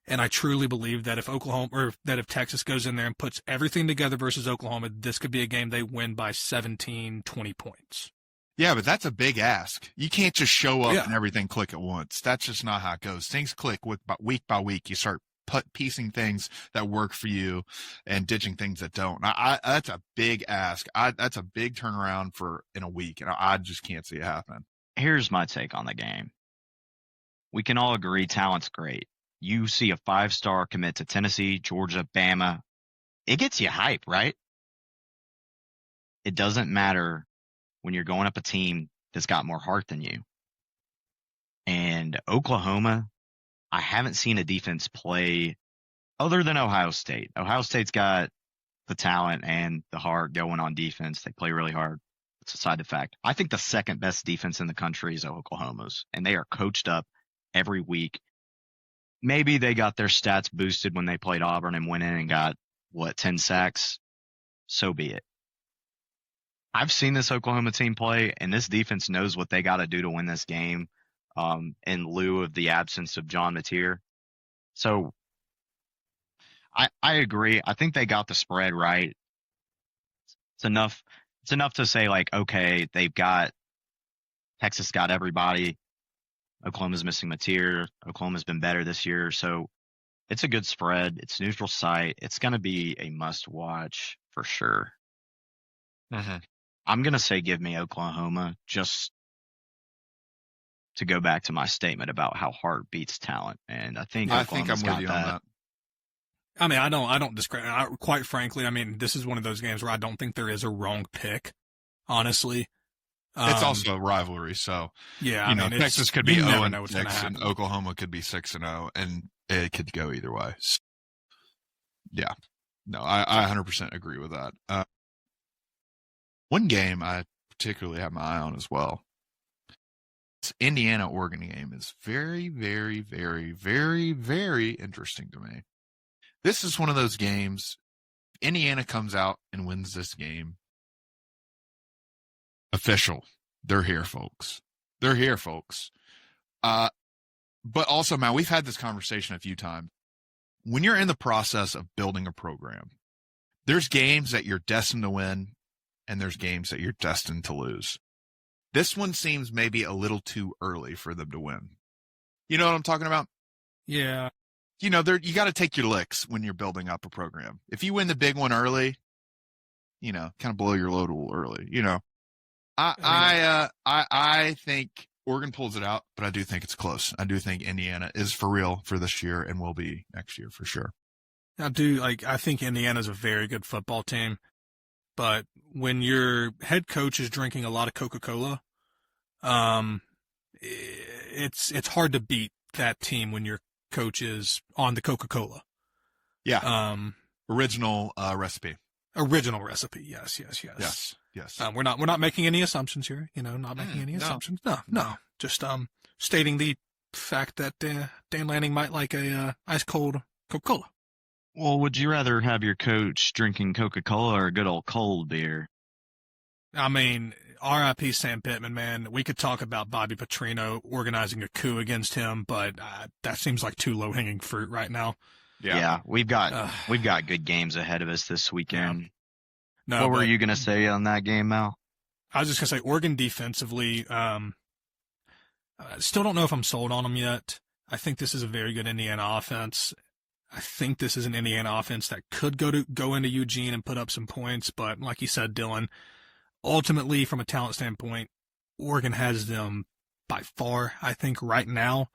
And I truly believe that if Texas goes in there and puts everything together versus Oklahoma, this could be a game they win by 17, 20 points. Yeah, but that's a big ask. You can't just show up and everything click at once. That's just not how it goes. Things click week by week. You start piecing things that work for you and ditching things that don't. That's a big ask. That's a big turnaround in a week, and I just can't see it happen. Here's my take on the game. We can all agree talent's great. You see a 5-star commit to Tennessee, Georgia, Bama. It gets you hype, right? It doesn't matter when you're going up a team that's got more heart than you. And Oklahoma, I haven't seen a defense play other than Ohio State. Ohio State's got the talent and the heart going on defense. They play really hard. It's aside the fact. I think the second best defense in the country is Oklahoma's, and they are coached up every week. Maybe they got their stats boosted when they played Auburn and went in and got, 10 sacks? So be it. I've seen this Oklahoma team play, and this defense knows what they got to do to win this game in lieu of the absence of John Mateer. So I agree. I think they got the spread right. It's enough to say, okay, Texas got everybody. Oklahoma's missing Mateer. Oklahoma's been better this year. So it's a good spread. It's neutral site. It's going to be a must watch for sure. Mm-hmm. I'm going to say give me Oklahoma, just to go back to my statement about how heart beats talent. And I think I'm Oklahoma's with got you on that. I mean, I don't discredit. Quite frankly, I mean, this is one of those games where I don't think there is a wrong pick. Honestly, it's also a rivalry, so yeah. I mean, Texas could be 0-6 and happen. Oklahoma could be 6-0, and it could go either way. So, yeah, no, I 100% agree with that. One game I particularly have my eye on as well. This Indiana-Oregon game is very, very, very, very, very interesting to me. This is one of those games. Indiana comes out and wins this game. Official. They're here, folks. They're here, folks. But also, man, we've had this conversation a few times. When you're in the process of building a program, there's games that you're destined to win, and there's games that you're destined to lose. This one seems maybe a little too early for them to win. You know what I'm talking about? Yeah. You know, you got to take your licks when you're building up a program. If you win the big one early, you know, kind of blow your load a little early. You know, I think Oregon pulls it out, but I do think it's close. I do think Indiana is for real for this year and will be next year for sure. I think Indiana's a very good football team, but when your head coach is drinking a lot of Coca-Cola, it's hard to beat that team when your coach is on the Coca-Cola. Yeah. Original recipe. Original recipe. Yes. We're not making any assumptions here. You know, not making any assumptions. No. Just stating the fact that Dan Lanning might like a ice cold Coca-Cola. Well, would you rather have your coach drinking Coca-Cola or a good old cold beer? I mean, R.I.P. Sam Pittman, man. We could talk about Bobby Petrino organizing a coup against him, but that seems like too low-hanging fruit right now. Yeah, we've got good games ahead of us this weekend. Yeah. No, what were you going to say on that game, Mal? I was just going to say Oregon defensively, still don't know if I'm sold on them yet. I think this is a very good Indiana offense. I think this is an Indiana offense that could go into Eugene and put up some points, but like you said, Dylan, ultimately from a talent standpoint, Oregon has them by far. I think right now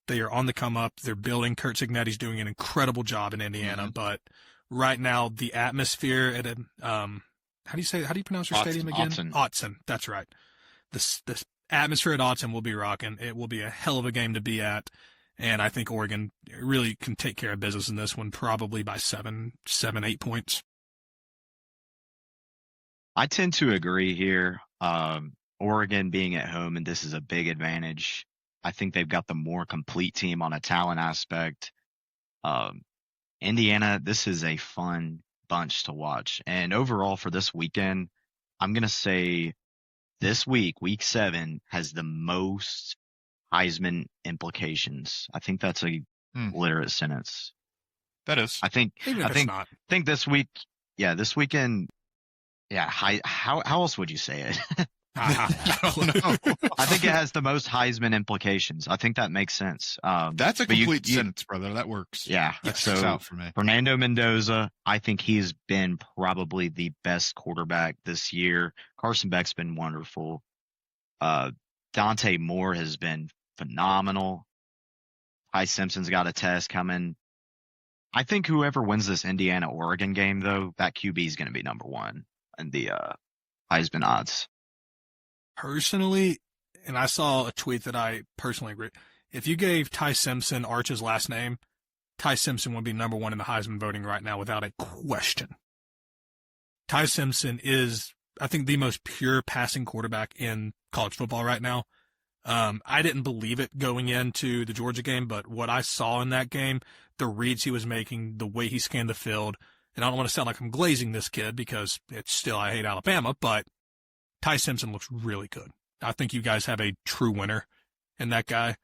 they are on the come up. They're building. Kurt Cignetti's doing an incredible job in Indiana, but right now the atmosphere at how do you pronounce your stadium again? Autzen. That's right. This atmosphere at Autzen will be rocking. It will be a hell of a game to be at. And I think Oregon really can take care of business in this one, probably by 8 points. I tend to agree here. Oregon being at home, and this is a big advantage. I think they've got the more complete team on a talent aspect. Indiana, this is a fun bunch to watch. And overall for this weekend, I'm going to say this week 7, has the most Heisman implications. I think that's a literate sentence. That is. I think this weekend. Yeah. How else would you say it? I don't know. I think it has the most Heisman implications. I think that makes sense. That's a complete sentence, brother. That works. Yeah. That so out for me. Fernando Mendoza, I think he's been probably the best quarterback this year. Carson Beck's been wonderful. Dante Moore has been phenomenal. Ty Simpson's got a test coming. I think whoever wins this Indiana-Oregon game, though, that QB is going to be number one in the Heisman odds. Personally, and I saw a tweet that I personally agree, if you gave Ty Simpson Arch's last name, Ty Simpson would be number one in the Heisman voting right now without a question. Ty Simpson is, I think, the most pure passing quarterback in college football right now. I didn't believe it going into the Georgia game, but what I saw in that game, the reads he was making, the way he scanned the field, and I don't want to sound like I'm glazing this kid because it's still, I hate Alabama, but Ty Simpson looks really good. I think you guys have a true winner in that guy.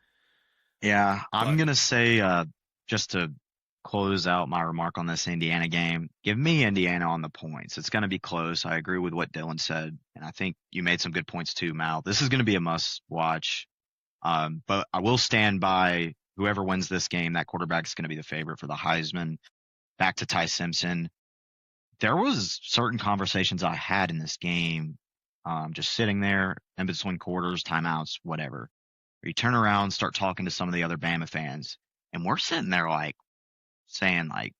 Yeah, I'm going to say, just to close out my remark on this Indiana game, give me Indiana on the points. It's going to be close. I agree with what Dylan said, and I think you made some good points too, Mal. This is going to be a must watch. But I will stand by whoever wins this game. That quarterback is going to be the favorite for the Heisman. Back to Ty Simpson. There was certain conversations I had in this game, just sitting there in between quarters, timeouts, whatever. You turn around, start talking to some of the other Bama fans, and we're sitting there like saying like,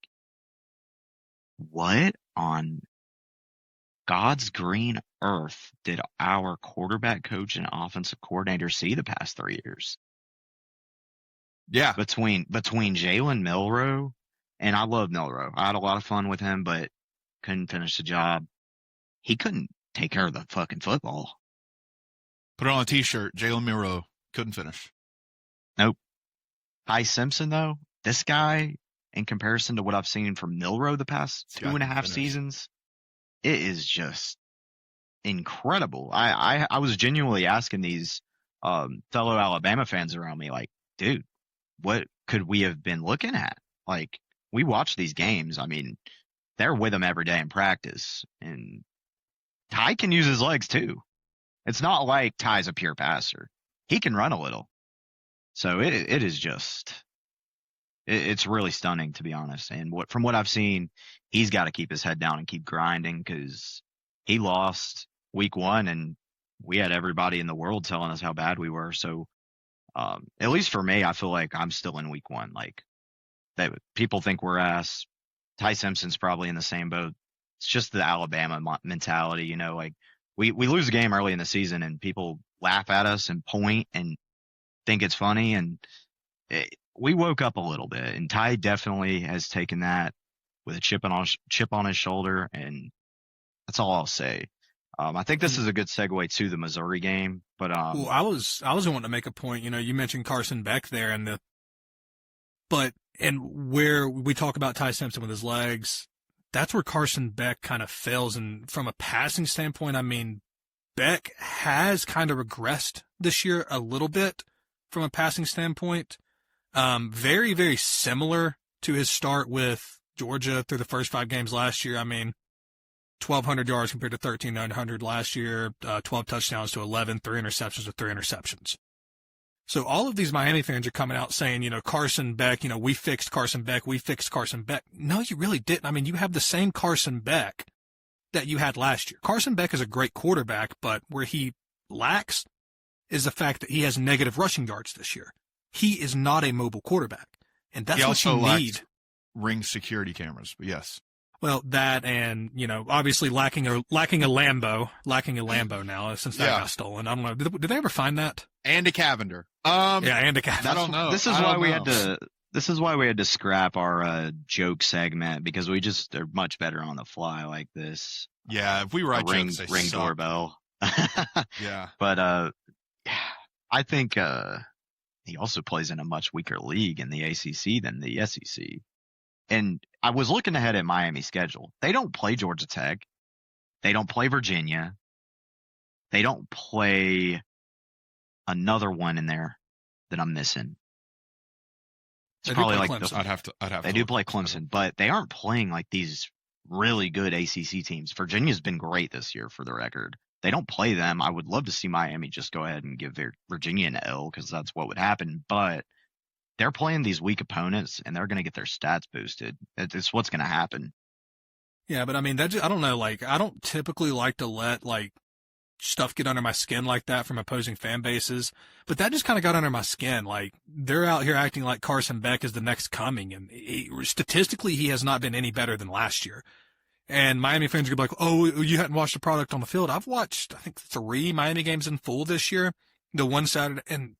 what on God's green earth did our quarterback coach and offensive coordinator see the past 3 years? Yeah. Between Jalen Milroe, and I love Milroe. I had a lot of fun with him, but couldn't finish the job. He couldn't take care of the fucking football. Put it on a t-shirt. Jalen Milroe couldn't finish. Nope. Ty Simpson, though, this guy, in comparison to what I've seen from Milroe the past 2.5 seasons, it is just incredible. I was genuinely asking these fellow Alabama fans around me, like, dude, what could we have been looking at? Like, we watch these games. I mean, they're with him every day in practice, and Ty can use his legs too. It's not like Ty's a pure passer. He can run a little. So it is just, it's really stunning, to be honest. And from what I've seen, he's got to keep his head down and keep grinding, because he lost week 1 and we had everybody in the world telling us how bad we were. So at least for me, I feel like I'm still in week 1. Like, people think we're ass. Ty Simpson's probably in the same boat. It's just the Alabama mentality, you know, like we lose a game early in the season and people laugh at us and point and think it's funny. And we woke up a little bit, and Ty definitely has taken that with a chip on his shoulder. And that's all I'll say. I think this is a good segue to the Missouri game, but well, I was wanting to make a point. You know, you mentioned Carson Beck there, and where we talk about Ty Simpson with his legs, that's where Carson Beck kind of fails. And from a passing standpoint, I mean, Beck has kind of regressed this year a little bit from a passing standpoint. Very, very similar to his start with Georgia through the first 5 games last year. I mean, 1,200 yards compared to 1,300 last year, 12 touchdowns to 11, 3 interceptions to 3 interceptions. So all of these Miami fans are coming out saying, you know, Carson Beck, you know, we fixed Carson Beck. No, you really didn't. I mean, you have the same Carson Beck that you had last year. Carson Beck is a great quarterback, but where he lacks is the fact that he has negative rushing yards this year. He is not a mobile quarterback, and that's what you need. Ring security cameras, but yes. Well, that, and, you know, obviously lacking a Lambo now since that got stolen. I don't know. Did they ever find that? And a Cavender. And a Cavender. I don't know. This is why we had to scrap our joke segment, because we just are much better on the fly like this. Yeah, if we write jokes, ring doorbell. Yeah. But I think he also plays in a much weaker league in the ACC than the SEC. And I was looking ahead at Miami's schedule. They don't play Georgia Tech. They don't play Virginia. They don't play another one in there that I'm missing. It's probably like Clemson. I'd have they do play Clemson, but they aren't playing like these really good ACC teams. Virginia's been great this year, for the record. They don't play them. I would love to see Miami just go ahead and give Virginia an L, because that's what would happen. But they're playing these weak opponents, and they're going to get their stats boosted. It's what's going to happen. Yeah, but I mean, I don't know. Like, I don't typically like to let like stuff get under my skin like that from opposing fan bases, but that just kind of got under my skin. Like, they're out here acting like Carson Beck is the next coming, and statistically, he has not been any better than last year. And Miami fans are going to be like, oh, you hadn't watched the product on the field. I've watched, I think, 3 Miami games in full this year, the one Saturday, and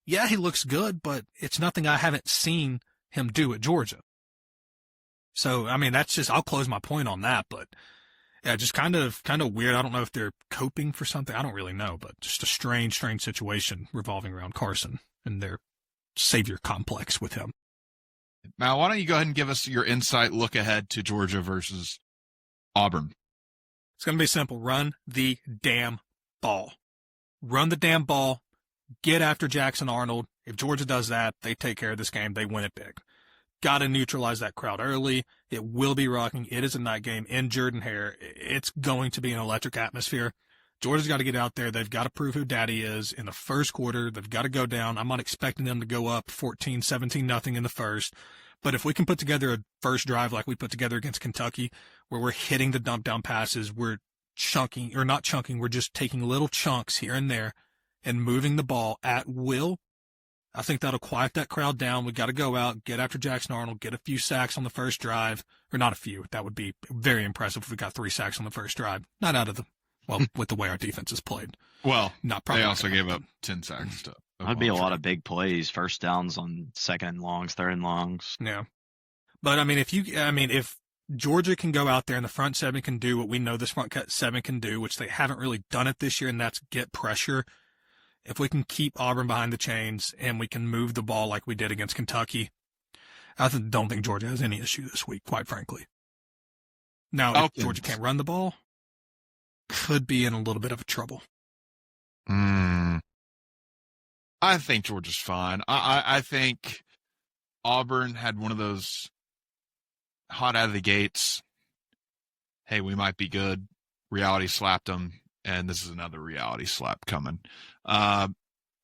yeah, he looks good, but it's nothing I haven't seen him do at Georgia. So, I mean, that's just, I'll close my point on that, but yeah, just kind of weird. I don't know if they're coping for something. I don't really know, but just a strange situation revolving around Carson and their savior complex with him. Now, why don't you go ahead and give us your insight look ahead to Georgia versus Auburn? It's going to be simple. Run the damn ball. Run the damn ball. Get after Jackson Arnold. If Georgia does that, they take care of this game. They win it big. Got to neutralize that crowd early. It will be rocking. It is a night game in Jordan-Hare. It's going to be an electric atmosphere. Georgia's got to get out there. They've got to prove who daddy is in the first quarter. They've got to go down. I'm not expecting them to go up 14, 17-0 in the first. But if we can put together a first drive like we put together against Kentucky, where we're hitting the dump down passes, we're chunking, or not chunking, we're just taking little chunks here and there and moving the ball at will, I think that'll quiet that crowd down. We got to go out, get after Jackson Arnold, get a few sacks on the first drive, or not a few. That would be very impressive if we got 3 sacks on the first drive. Not out of the, well, with the way our defense is played. Well, not probably. They also gave up 10 sacks to. That'd be a lot of big plays, first downs on second and longs, third and longs. Yeah. But I mean, if Georgia can go out there and the front seven can do what we know this front seven can do, which they haven't really done it this year, and that's get pressure. If we can keep Auburn behind the chains and we can move the ball like we did against Kentucky, I don't think Georgia has any issue this week, quite frankly. Now, if Georgia can't run the ball, could be in a little bit of trouble. I think Georgia's fine. I think Auburn had one of those hot out of the gates. Hey, we might be good. Reality slapped them, and this is another reality slap coming. I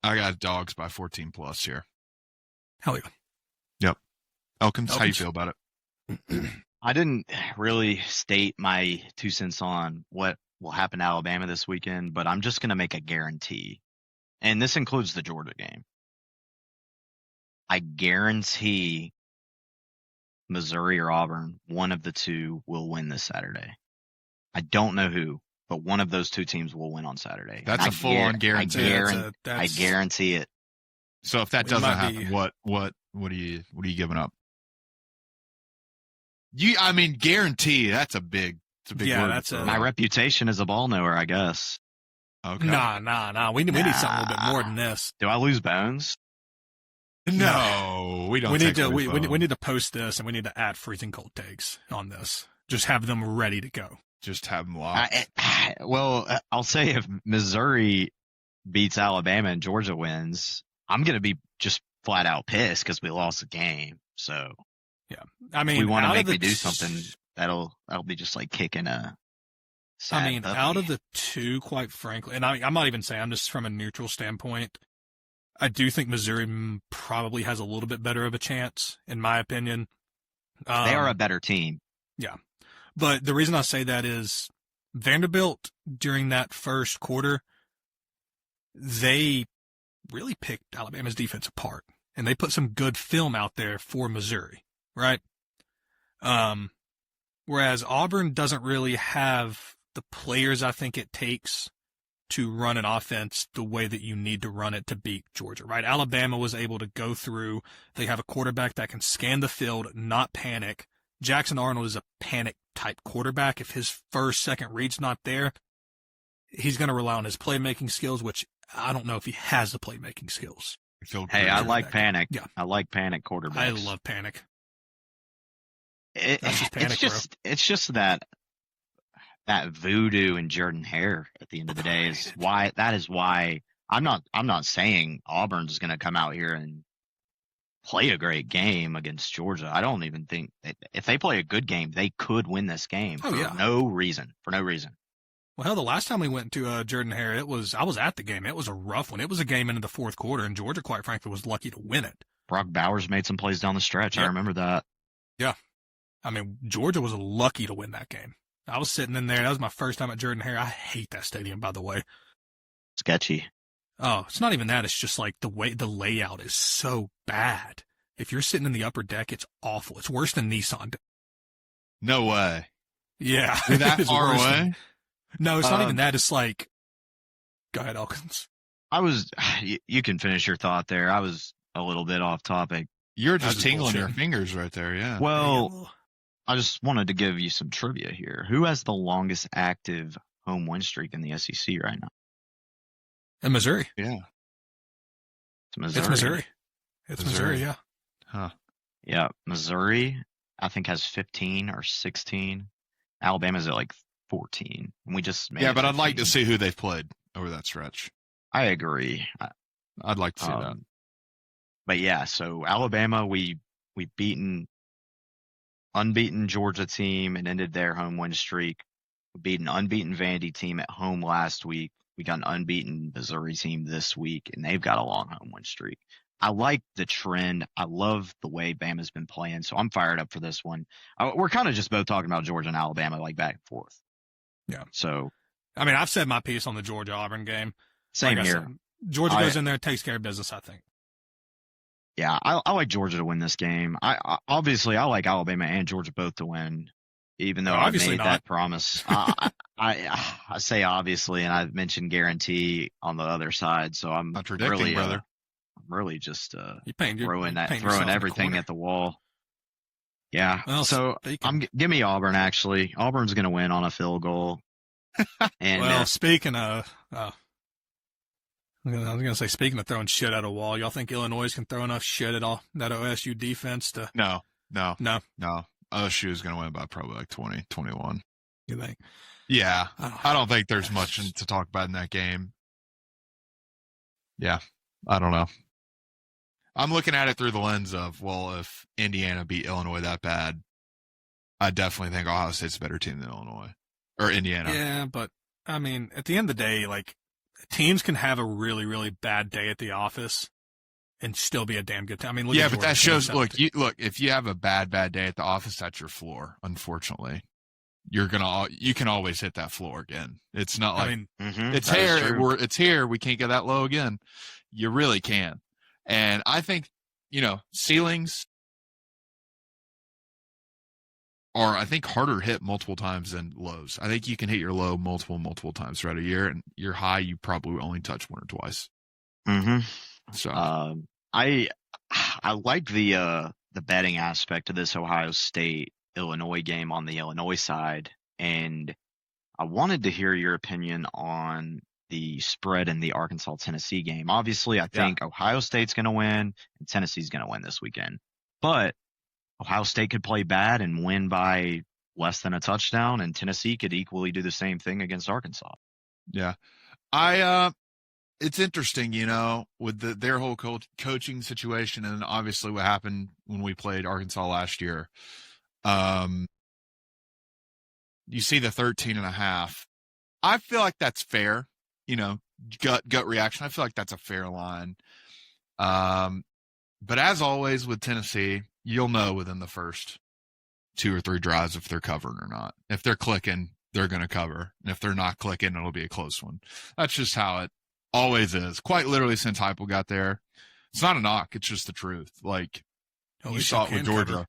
got Dogs by 14 plus here. Hell yeah. Yep. Elkins, how you feel about it? I didn't really state my 2 cents on what will happen to Alabama this weekend, but I'm just going to make a guarantee. And this includes the Georgia game. I guarantee Missouri or Auburn, one of the two will win this Saturday. I don't know who, but one of those 2 teams will win on Saturday. That's a full-on guarantee. I guarantee it. So if that doesn't happen, what are you giving up? Guarantee. That's a big word. That's my reputation as a ball knower, I guess. Okay. Nah. We need something a little bit more than this. Do I lose bones? No, we don't. We need to post this, and we need to add freezing cold takes on this. Just have them ready to go. Just have them locked. I'll say if Missouri beats Alabama and Georgia wins, I'm going to be just flat out pissed because we lost the game. So yeah, if we want to make me do something, that'll be just like kicking a. Out of the 2, quite frankly, and I'm not even saying, I'm just from a neutral standpoint, I do think Missouri probably has a little bit better of a chance, in my opinion. They are a better team. Yeah. But the reason I say that is Vanderbilt, during that first quarter, they really picked Alabama's defense apart, and they put some good film out there for Missouri, right? Whereas Auburn doesn't really have the players I think it takes to run an offense the way that you need to run it to beat Georgia, right? Alabama was able to go through. They have a quarterback that can scan the field, not panic. Jackson Arnold is a panic-type quarterback. If his first, second read's not there, he's going to rely on his playmaking skills, which I don't know if he has the playmaking skills. Hey, I like panic. Yeah. I like panic quarterbacks. I love panic. It's just that voodoo in Jordan Hare at the end of the day is why I'm not saying Auburn's going to come out here and play a great game against Georgia. I don't even think if they play a good game, they could win this game for no reason. Well, hell, the last time we went to Jordan Hare, I was at the game. It was a rough one. It was a game into the fourth quarter, and Georgia, quite frankly, was lucky to win it. Brock Bowers made some plays down the stretch. Yep. I remember that. Yeah. Georgia was lucky to win that game. I was sitting in there. That was my first time at Jordan Hare. I hate that stadium, by the way. Sketchy. Oh, it's not even that. It's just like the way the layout is so bad. If you're sitting in the upper deck, it's awful. It's worse than Nissan. No way. Yeah. You're that far away? No, it's not even that. It's like, go ahead, Elkins. You can finish your thought there. I was a little bit off topic. You're just tingling your fingers right there, yeah. Well, I just wanted to give you some trivia here. Who has the longest active home win streak in the SEC right now? In Missouri. Yeah. It's Missouri. It's Missouri, yeah. Huh. Yeah, Missouri, I think, has 15 or 16. Alabama's at like 14. And we just made but I'd like to see who they've played over that stretch. I agree. I'd like to see that. But yeah, so Alabama, we unbeaten Georgia team and ended their home win streak. We beat an unbeaten Vandy team at home last week. We got an unbeaten Missouri team this week, and they've got a long home win streak. I like the trend. I love the way Bama's been playing, so I'm fired up for this one. We're kind of just both talking about Georgia and Alabama, like back and forth. Yeah. So, I mean, I've said my piece on the Georgia-Auburn game. Same like here. Said, Georgia goes in there and takes care of business, I think. Yeah, I like Georgia to win this game. Obviously I like Alabama and Georgia both to win, even though I made that promise. I say obviously, and I mentioned guarantee on the other side. So I'm really, brother. I'm really just throwing everything at the wall. Yeah. Well, so give me Auburn. Actually, Auburn's going to win on a field goal. And well, speaking of. I was going to say, speaking of throwing shit at a wall, y'all think Illinois can throw enough shit at all that OSU defense to? No. OSU is going to win by probably like 20, 21. You think? Yeah. I don't think there's much to talk about in that game. Yeah. I don't know. I'm looking at it through the lens of, well, if Indiana beat Illinois that bad, I definitely think Ohio State's a better team than Illinois or Indiana. Yeah, but I mean, at the end of the day, like, teams can have a really, really bad day at the office and still be a damn good team. I mean, look but that shows. Look, if you have a bad day at the office, that's your floor. Unfortunately, you can always hit that floor again. It's not like it's here. It's here. We can't get that low again. You really can. And I think ceilings are, I think, harder hit multiple times than lows. I think you can hit your low multiple times throughout a year, and your high you probably only touch one or twice. Mm-hmm. So I like the betting aspect of this Ohio State Illinois game on the Illinois side, and I wanted to hear your opinion on the spread in the Arkansas Tennessee game. Obviously, I think Ohio State's going to win and Tennessee's going to win this weekend, but Ohio State could play bad and win by less than a touchdown, and Tennessee could equally do the same thing against Arkansas. Yeah. It's interesting, with their whole coaching situation, and obviously what happened when we played Arkansas last year. You see the 13.5. I feel like that's fair, gut reaction. I feel like that's a fair line. But as always with Tennessee, you'll know within the first 2 or 3 drives if they're covering or not. If they're clicking, they're going to cover. And if they're not clicking, it'll be a close one. That's just how it always is. Quite literally since Heupel got there. It's not a knock. It's just the truth. Like, you saw it with Georgia.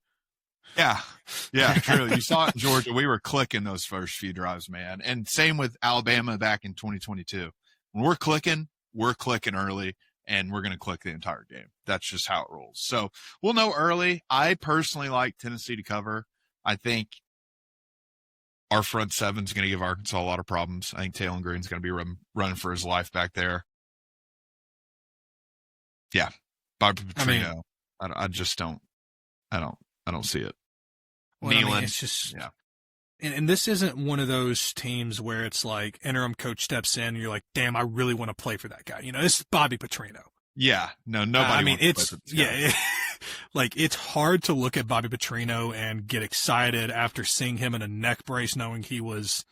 Cover. Yeah, true. You saw it in Georgia. We were clicking those first few drives, man. And same with Alabama back in 2022. When we're clicking early. And we're going to click the entire game. That's just how it rolls. So we'll know early. I personally like Tennessee to cover. I think our front seven is going to give Arkansas a lot of problems. I think Taylor Green's going to be running for his life back there. Yeah. Bobby Petrino. I just don't. I don't see it. Well, it's just. Yeah. And this isn't one of those teams where it's like interim coach steps in and you're like, damn, I really want to play for that guy. This is Bobby Petrino. Yeah. No, nobody. Like, it's hard to look at Bobby Petrino and get excited after seeing him in a neck brace, knowing he was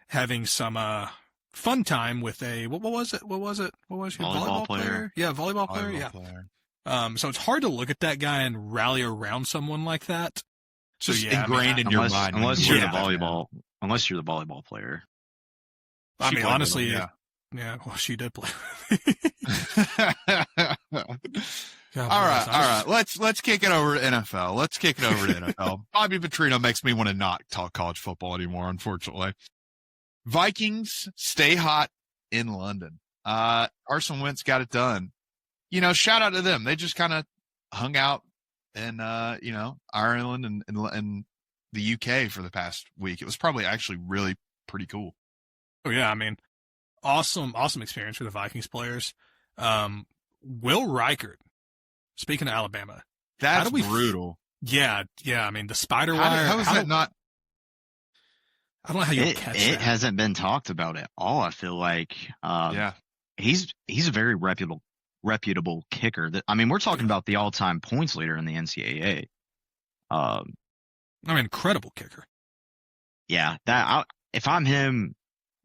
having some fun time with a, what was it? What was he? Volleyball player? Yeah, volleyball player. So it's hard to look at that guy and rally around someone like that. So ingrained in your mind. Unless you're the volleyball player. I mean, honestly, yeah. Well, she did play. All right. Let's kick it over to NFL. Bobby Petrino makes me want to not talk college football anymore, unfortunately. Vikings stay hot in London. Carson Wentz got it done. Shout out to them. They just kind of hung out in Ireland and the UK for the past week. It was probably actually really pretty cool. Oh yeah, I mean, awesome experience for the Vikings players. Will Reichert, speaking of Alabama, that's brutal. Yeah. I mean, the spider wire. How is that not? I don't know how you catch that. It hasn't been talked about at all. I feel like, he's a very reputable kicker. We're talking about the all-time points leader in the NCAA. Incredible kicker. Yeah, that if I'm him,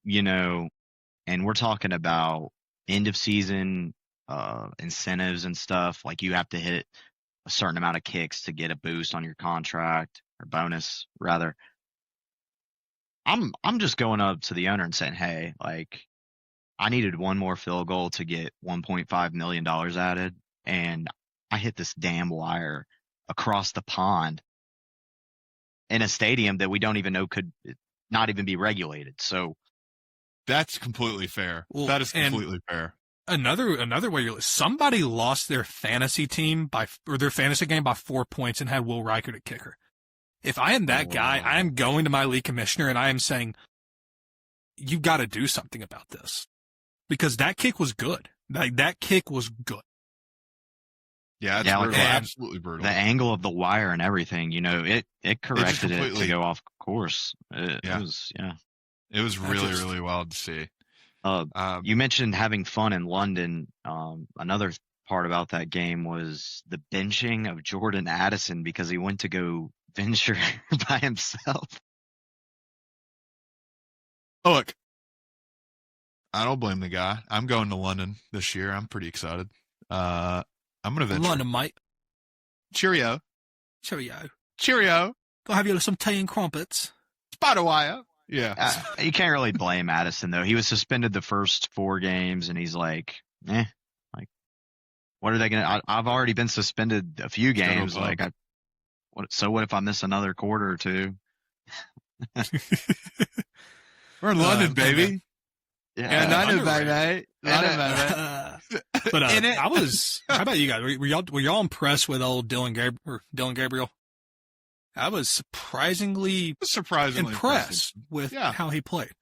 and we're talking about end of season incentives and stuff, like you have to hit a certain amount of kicks to get a boost on your contract, or bonus rather. I'm just going up to the owner and saying, hey, like, I needed one more field goal to get $1.5 million added, and I hit this damn wire across the pond in a stadium that we don't even know could not even be regulated. So that's completely fair. Well, that is completely fair. Another way somebody lost their fantasy team their fantasy game by 4 points and had Will Reichert at kicker. If I am that guy, I am going to my league commissioner and I am saying, you got to do something about this, because that kick was good. Like, that kick was good. Yeah, it's brutal. Absolutely brutal. The angle of the wire and everything, it corrected it to go off course. It was really wild to see. You mentioned having fun in London. Another part about that game was the benching of Jordan Addison because he went to go venture by himself. Oh, look, I don't blame the guy. I'm going to London this year. I'm pretty excited. I'm going to venture. London, mate. Cheerio. Go have you some tea and crumpets. Spider wire. Yeah. You can't really blame Addison, though. He was suspended the first 4 games, and he's like, what are they going to – I've already been suspended a few games. Like, what if I miss another quarter or two? We're in London, baby. Yeah, London, baby. But how about you guys? Were y'all impressed with old Dylan Gabriel? I was surprisingly impressed with how he played.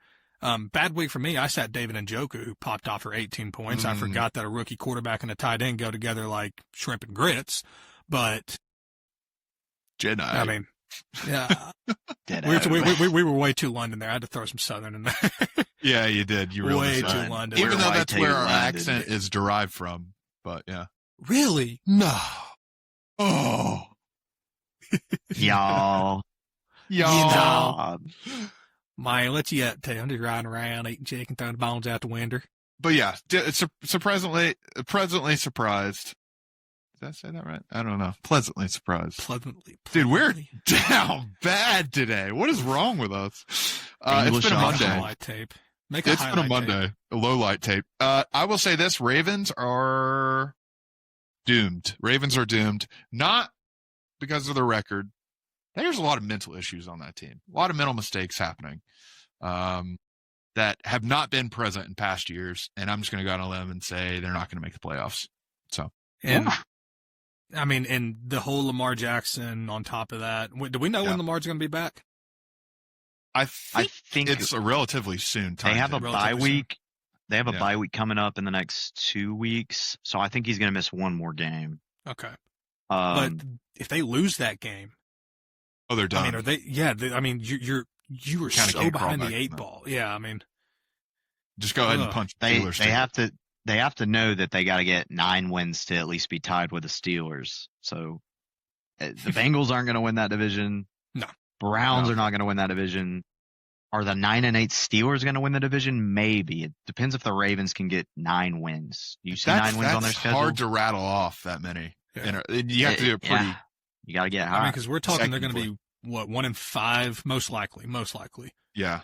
Bad week for me. I sat David Njoku, who popped off for 18 points. I forgot that a rookie quarterback and a tight end go together like shrimp and grits. But Jedi. I mean, yeah, we were way too London there. I had to throw some Southern in there. Yeah, you did. You really way did. Too London. Even though that's where our accent is derived from. But yeah. Really? No. Oh. Y'all. Man, let you up to. I'm just riding around eating chicken, throwing the bones out the window. But yeah, it's pleasantly surprised. Did I say that right? I don't know. Pleasantly surprised. Pleasantly. Dude, we're down bad today. What is wrong with us? It's been a Monday. Highlight tape. It's been a Monday. A low light tape. I will say this: Ravens are doomed. Ravens are doomed. Not because of their record. There's a lot of mental issues on that team. A lot of mental mistakes happening that have not been present in past years. And I'm just going to go on a limb and say they're not going to make the playoffs. So, I mean, and the whole Lamar Jackson on top of that. Do we know when Lamar's going to be back? I think it's a relatively soon time. They have a bye week. They have a bye week coming up in the next 2 weeks. So I think he's going to miss one more game. Okay. But if they lose that game, they're done. I mean, are they? Yeah. You were so behind the 8 ball. Yeah. I mean, just go ahead and punch. They have to know that they got to get 9 wins to at least be tied with the Steelers. So the Bengals aren't going to win that division. No. Browns are not going to win that division. Are the 9-8 Steelers going to win the division? Maybe. It depends if the Ravens can get 9 wins. You see 9 wins on their schedule? It's hard to rattle off that many. Yeah. You have to do it pretty. Yeah. You got to get high. I mean, because we're talking they're going to be, 1-5, most likely. Yeah.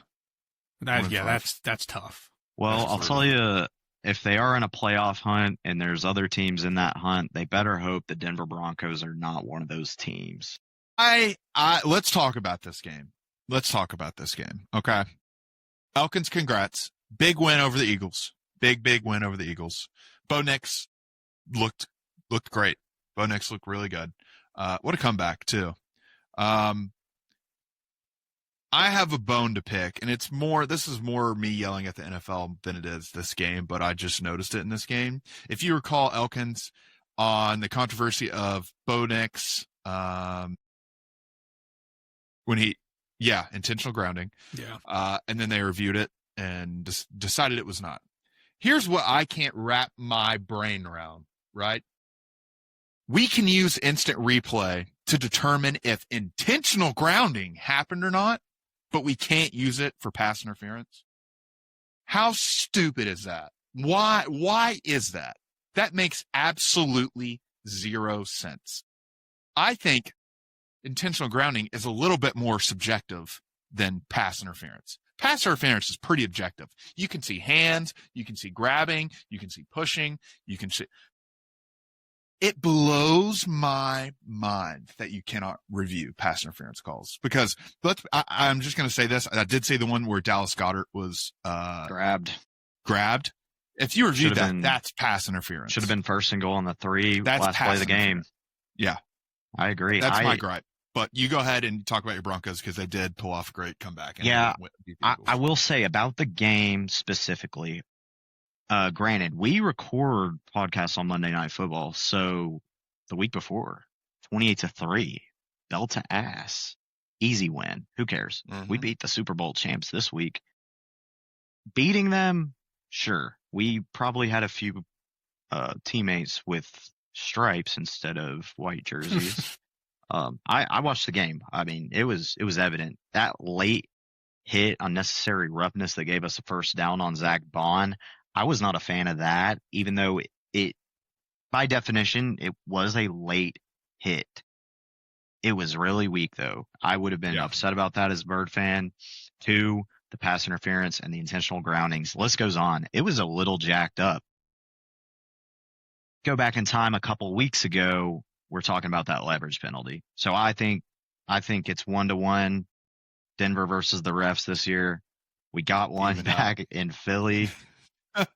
That's tough. Well, I'll tell you, if they are in a playoff hunt and there's other teams in that hunt, they better hope the Denver Broncos are not one of those teams. Let's talk about this game. Okay. Elkins, congrats. Big win over the Eagles. Big win over the Eagles. Bo Nix looked great. Bo Nix looked really good. What a comeback too. I have a bone to pick, and this is more me yelling at the NFL than it is this game, but I just noticed it in this game. If you recall Elkins on the controversy of Bo Nix, intentional grounding. Yeah. And then they reviewed it and decided it was not. Here's what I can't wrap my brain around, right? We can use instant replay to determine if intentional grounding happened or not. but we can't use it for pass interference? How stupid is that? Why is that? That makes absolutely zero sense. I think intentional grounding is a little bit more subjective than pass interference. Pass interference is pretty objective. You can see hands, you can see grabbing, you can see pushing, you can see. It blows my mind that you cannot review pass interference calls because I'm just going to say this. I did say the one where Dallas Goedert was grabbed. If you review that, that's pass interference. Should have been first and goal on the 3 that's last play of the game. Yeah. I agree. That's my gripe. But you go ahead and talk about your Broncos because they did pull off a great comeback. And I will say about the game specifically, granted, we record podcasts on Monday Night Football. So the week before, 28-3, Delta ass, easy win. Who cares? Mm-hmm. We beat the Super Bowl champs this week. Beating them, sure. We probably had a few teammates with stripes instead of white jerseys. I watched the game. I mean, it was evident that late hit, unnecessary roughness that gave us a first down on Zach Bond. I was not a fan of that, even though it by definition, it was a late hit. It was really weak, though. I would have been upset about that as a Bird fan. 2, the pass interference and the intentional groundings. List goes on. It was a little jacked up. Go back in time a couple weeks ago, we're talking about that leverage penalty. So I think it's 1-1 Denver versus the refs this year. We got one back in Philly.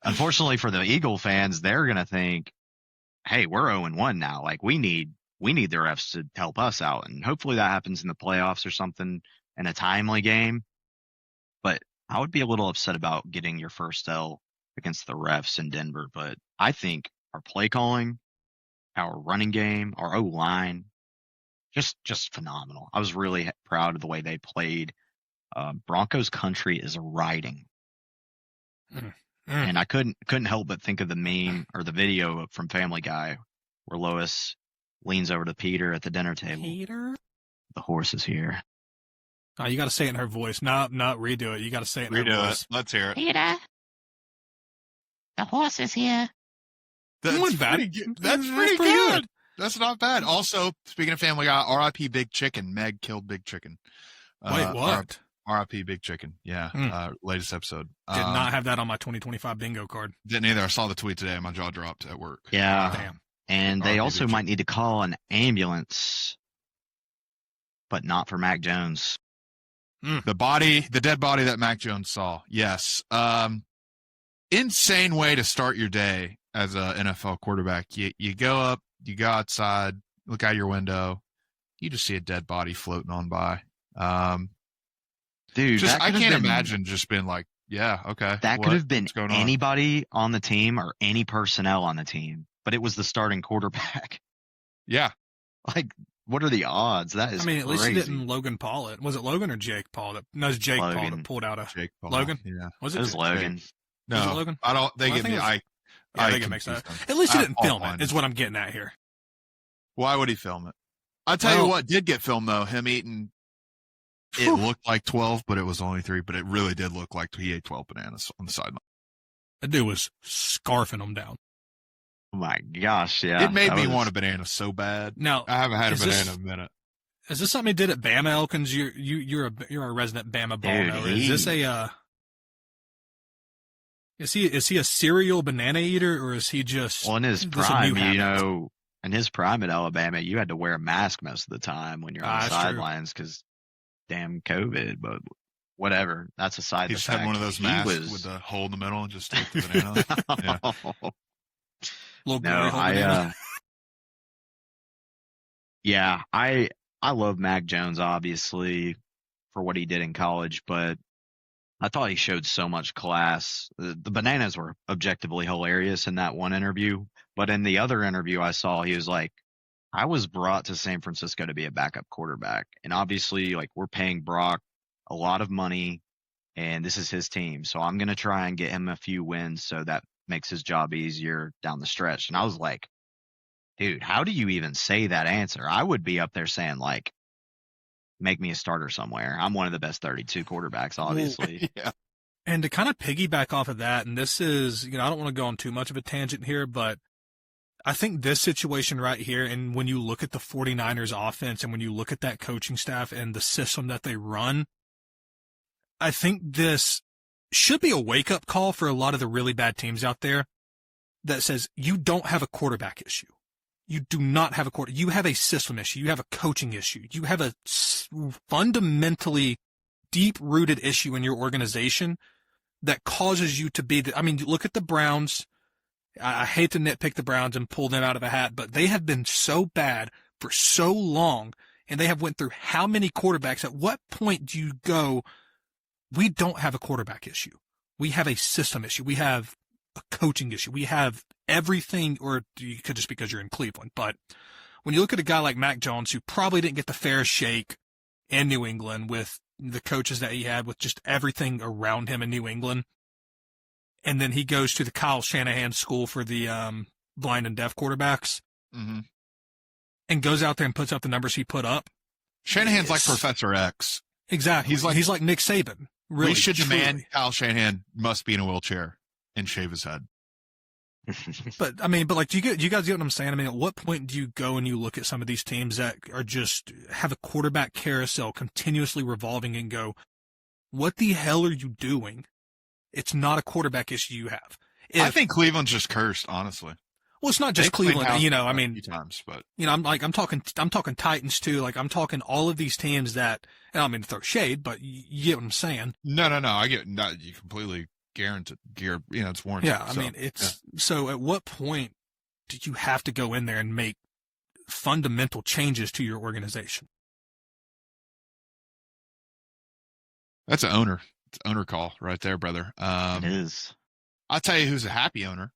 Unfortunately for the Eagle fans, they're going to think, hey, we're 0-1 now. Like we need the refs to help us out. And hopefully that happens in the playoffs or something in a timely game. But I would be a little upset about getting your first L against the refs in Denver. But I think our play calling, our running game, our O-line, just phenomenal. I was really proud of the way they played. Broncos country is riding. And I couldn't help but think of the meme or the video from Family Guy where Lois leans over to Peter at the dinner table. Peter? The horse is here. Oh, you got to say it in her voice. No, redo it. You got to say it in her voice. Let's hear it. Peter, the horse is here. That's pretty good. That's not bad. Also, speaking of Family Guy, R.I.P. Big Chicken. Meg killed Big Chicken. Wait, what? R.I.P. Big Chicken. Yeah. Latest episode. Did not have that on my 2025 bingo card. Didn't either. I saw the tweet today. My jaw dropped at work. Yeah. Damn. And they also might need to call an ambulance, but not for Mac Jones. The dead body that Mac Jones saw. Yes. Insane way to start your day as a NFL quarterback. You go up, you go outside, look out your window, you just see a dead body floating on by. Dude, I can't imagine just being like, yeah, okay. That could have been anybody on the team or any personnel on the team, but it was the starting quarterback. Yeah. Like, what are the odds? That is crazy. At least he didn't Logan Paul it. Was it Logan or Jake Paul? No, it's Jake Logan. Paul that pulled out a Jake Paul. Logan? Yeah. Was it? It was Logan. No, was it Logan? I don't. They give me. I think it makes sense. At least he didn't film it. Is what I'm getting at here. Why would he film it? I'll tell you what did get filmed though. Him eating. It looked like 12, but it was only 3. But it really did look like he ate 12 bananas on the sideline. That dude was scarfing them down. Oh my gosh, yeah. It made me want a banana so bad. Now I haven't had a banana in a minute. Is this something he did at Bama Elkins? You're a resident Bama baller. Is this a is he a serial banana eater or is he just in his prime? In his prime at Alabama, you had to wear a mask most of the time when you're on the sidelines because damn COVID. But whatever, that's a side. He just had one of those masks with the hole in the middle and just take the banana. I love Mac Jones, obviously, for what he did in college, but I thought he showed so much class. The bananas were objectively hilarious in that one interview, but in the other interview I saw, he was like, I was brought to San Francisco to be a backup quarterback, and obviously, like, we're paying Brock a lot of money, and this is his team, so I'm going to try and get him a few wins so that makes his job easier down the stretch. And I was like, dude, how do you even say that answer? I would be up there saying, like, make me a starter somewhere. I'm one of the best 32 quarterbacks, obviously. Yeah. And to kind of piggyback off of that, and this is, I don't want to go on too much of a tangent here, but I think this situation right here, and when you look at the 49ers offense and when you look at that coaching staff and the system that they run, I think this should be a wake-up call for a lot of the really bad teams out there that says you don't have a quarterback issue. You do not have a quarterback. You have a system issue. You have a coaching issue. You have a fundamentally deep-rooted issue in your organization that causes you to be look at the Browns. I hate to nitpick the Browns and pull them out of a hat, but they have been so bad for so long, and they have went through how many quarterbacks? At what point do you go, we don't have a quarterback issue. We have a system issue. We have a coaching issue. We have everything, or you could just because you're in Cleveland. But when you look at a guy like Mac Jones, who probably didn't get the fair shake in New England with the coaches that he had, with just everything around him in New England, and then he goes to the Kyle Shanahan school for the blind and deaf quarterbacks, and goes out there and puts up the numbers he put up. Shanahan's like Professor X. Exactly. He's like Nick Saban. Really, we should demand Kyle Shanahan must be in a wheelchair and shave his head. But like, do you guys get what I'm saying? At what point do you go and you look at some of these teams that are just have a quarterback carousel continuously revolving and go, what the hell are you doing? It's not a quarterback issue you have. I think Cleveland's just cursed, honestly. Well, it's not just Cleveland, a few times, but I'm talking Titans too. Like, I'm talking all of these teams that, and I don't mean to throw shade, but you get what I'm saying. No. I get you completely guaranteed. It's warranted. Yeah, so at what point do you have to go in there and make fundamental changes to your organization? That's an owner. It's an owner call right there, brother. It is. I'll tell you who's a happy owner.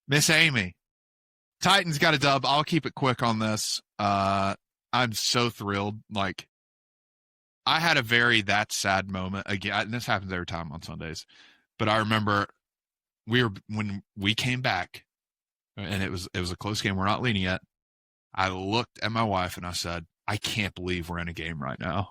Miss Amy. Titans got a dub. I'll keep it quick on this. I'm so thrilled. Like, I had a that's sad moment again. And this happens every time on Sundays, but I remember when we came back, and it was a close game. We're not leading yet. I looked at my wife and I said, I can't believe we're in a game right now.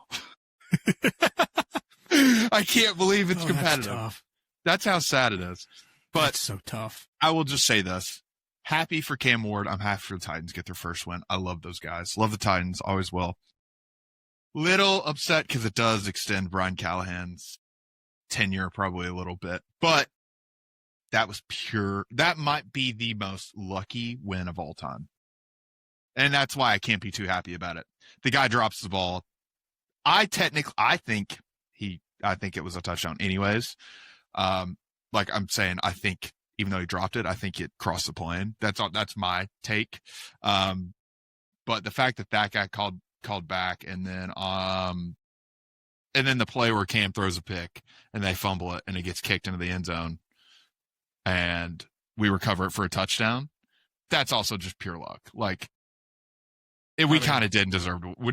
I can't believe it's competitive. That's how sad it is. But it's so tough. I will just say this. Happy for Cam Ward. I'm happy for the Titans get their first win. I love those guys. Love the Titans. Always will. Little upset because it does extend Brian Callahan's tenure probably a little bit. But that was pure. That might be the most lucky win of all time. And that's why I can't be too happy about it. The guy drops the ball. I think it was a touchdown anyways. Like I'm saying, I think even though he dropped it, I think it crossed the plane. That's my take. But the fact that guy called back, and then the play where Cam throws a pick and they fumble it and it gets kicked into the end zone and we recover it for a touchdown. That's also just pure luck. Like, we kind of didn't deserve to. We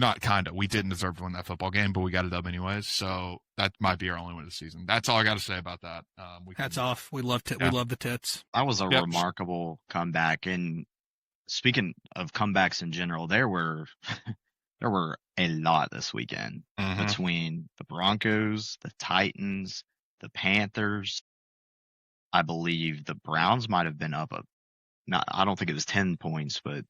didn't deserve to win that football game, but we got a dub anyways. So that might be our only win of the season. That's all I got to say about that. Hats off. We love the tits. That was a remarkable comeback. And speaking of comebacks in general, there were a lot this weekend between the Broncos, the Titans, the Panthers. I believe the Browns might have been up I don't think it was 10 points, but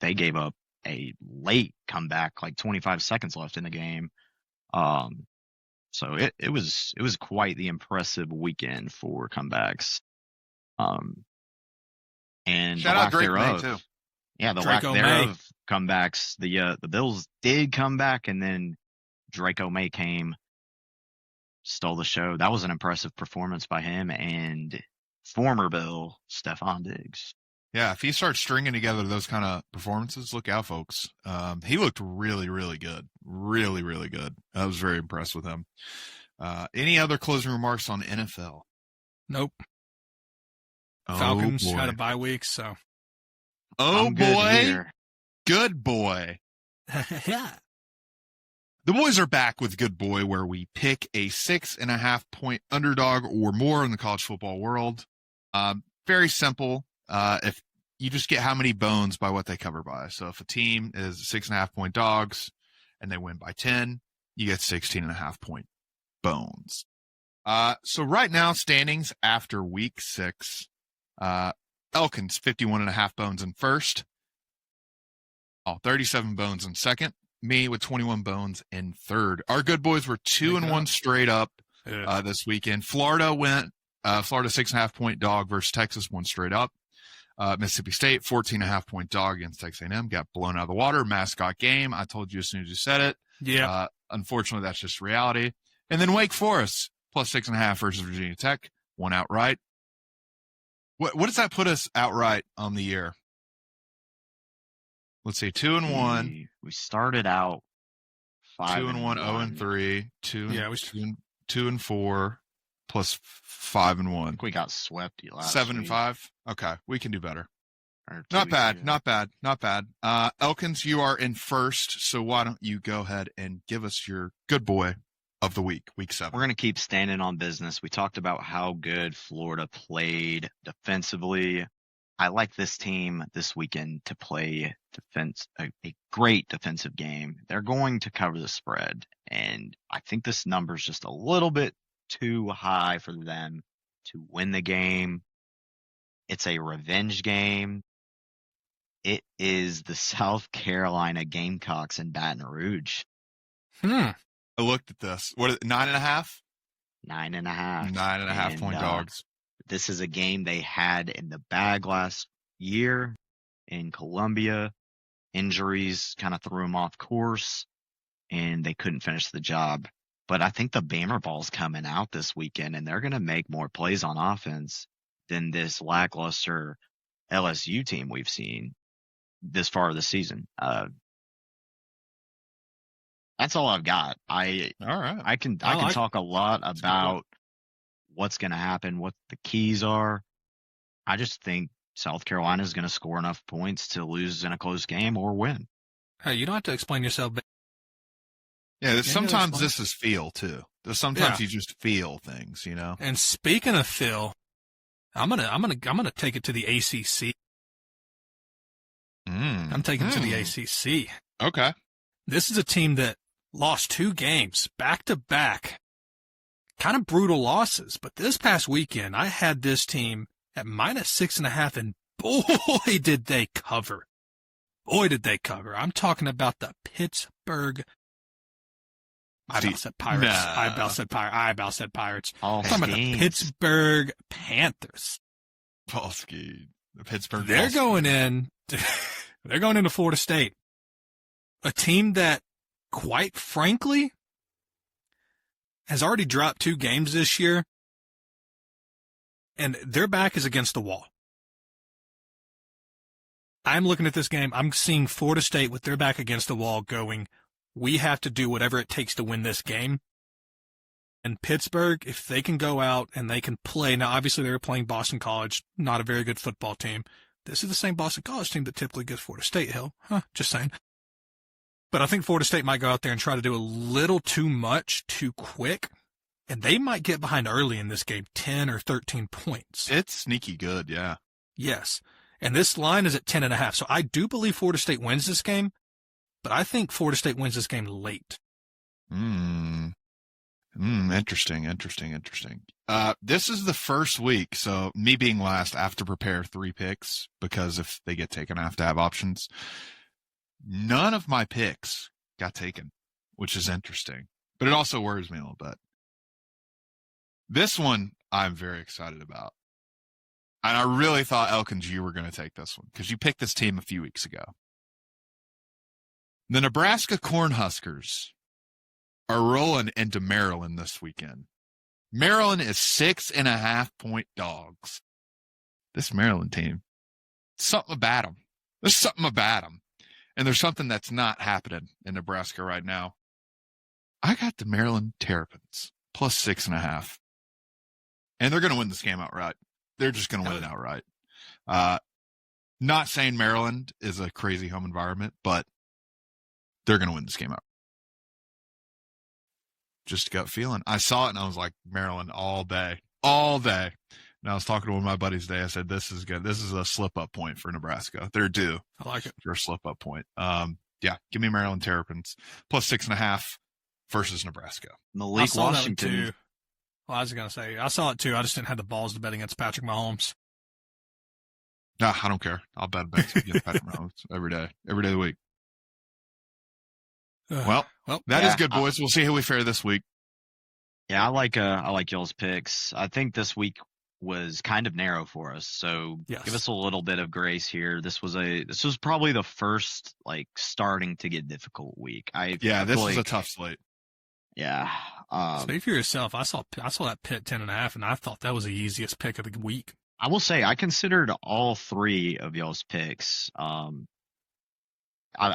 they gave up a late comeback, like 25 seconds left in the game. So it was quite the impressive weekend for comebacks. And shout out Drake May too. Yeah, the lack thereof comebacks. The Bills did come back, and then Draco May came, stole the show. That was an impressive performance by him and former Bill Stephon Diggs. Yeah, if he starts stringing together those kind of performances, look out, folks. He looked really, really good. Really, really good. I was very impressed with him. Any other closing remarks on NFL? Nope. Falcons had a bye week, so. Oh, boy. Good boy. Yeah. The boys are back with Good Boy, where we pick a 6.5 point underdog or more in the college football world. Very simple. If you just get how many bones by what they cover by. So if a team is 6.5 point dogs and they win by 10, you get 16.5 point bones. So right now, standings after week 6, Elkins 51.5 bones in first. 37 bones in second. Me with 21 bones in third. Our good boys were 2-1 straight up this weekend. Florida went Florida 6.5 point dog versus Texas, 1 straight up. Mississippi State 14.5 point dog against Texas A&M, got blown out of the water. Mascot game. I told you as soon as you said it. Yeah. Unfortunately, that's just reality. And then Wake Forest plus 6.5 versus Virginia Tech, 1 outright. What does that put us outright on the year? Let's see, 2-1. We started out 5-1, 0-3, 2-4, plus 5-1. I think we got swept last 7-5. Okay, we can do better. Not bad, not bad, not bad. Elkins, you are in first, so why don't you go ahead and give us your good boy of the week, week 7. We're going to keep standing on business. We talked about how good Florida played defensively. I like this team this weekend to play a great defensive game. They're going to cover the spread, and I think this number is just a little bit too high for them to win the game. It's a revenge game. It is the South Carolina Gamecocks in Baton Rouge. I looked at this. What is it, 9.5? 9.5. 9.5 point dogs. This is a game they had in the bag last year in Columbia. Injuries kind of threw them off course, and they couldn't finish the job. But I think the Bammer Ball's coming out this weekend, and they're going to make more plays on offense than this lackluster LSU team we've seen this far this season. That's all I've got. All right. I can talk a lot about what's going to happen, what the keys are. I just think South Carolina is going to score enough points to lose in a close game or win. Hey, you don't have to explain yourself. Yeah, sometimes this is feel too. Sometimes you just feel things, you know. And speaking of feel, I'm gonna take it to the ACC. I'm taking it to the ACC. Okay. This is a team that lost 2 games back to back. Kind of brutal losses, but this past weekend I had this team at -6.5, and boy did they cover. Boy did they cover. I'm talking about the Pittsburgh. I about said Pirates. Nah. I about said Pirates. All I'm talking about the Pittsburgh Panthers. Polsky, the Pittsburgh. They're going in. They're going into Florida State, a team that, quite frankly, has already dropped 2 games this year, and their back is against the wall. I'm looking at this game. I'm seeing Florida State with their back against the wall going, we have to do whatever it takes to win this game. And Pittsburgh, if they can go out and they can play, now obviously they were playing Boston College, not a very good football team. This is the same Boston College team that typically gets Florida State, just saying. But I think Florida State might go out there and try to do a little too much too quick, and they might get behind early in this game, 10 or 13 points. It's sneaky good, yeah. Yes. And this line is at 10.5. So I do believe Florida State wins this game, but I think Florida State wins this game late. Interesting. This is the first week, so me being last, I have to prepare 3 picks because if they get taken, I have to have options. None of my picks got taken, which is interesting, but it also worries me a little bit. This one I'm very excited about. And I really thought, Elkins, you were going to take this one because you picked this team a few weeks ago. The Nebraska Cornhuskers are rolling into Maryland this weekend. Maryland is 6.5 point dogs. This Maryland team, something about them. There's something about them. And there's something that's not happening in Nebraska right now. I got the Maryland Terrapins plus 6.5. And they're going to win this game outright. They're just going to win it outright. Not saying Maryland is a crazy home environment, but they're going to win this game out. Just gut feeling. I saw it and I was like, Maryland all day. And I was talking to one of my buddies today. I said, this is good. This is a slip-up point for Nebraska. They're due. I like it. For a slip-up point. Yeah, give me Maryland Terrapins plus 6.5 versus Nebraska. Malik Washington. Too. Well, I was going to say, I saw it too. I just didn't have the balls to bet against Patrick Mahomes. Nah, I don't care. I'll bet against Patrick Mahomes every day of the week. Well, that is good, boys. We'll see how we fare this week. Yeah, I like y'all's picks. I think this week was kind of narrow for us, so give us a little bit of grace here. This was probably the first starting to get difficult week. This was a tough slate. Yeah. Speak for yourself. I saw that Pitt 10.5, and I thought that was the easiest pick of the week. I will say I considered all three of y'all's picks. I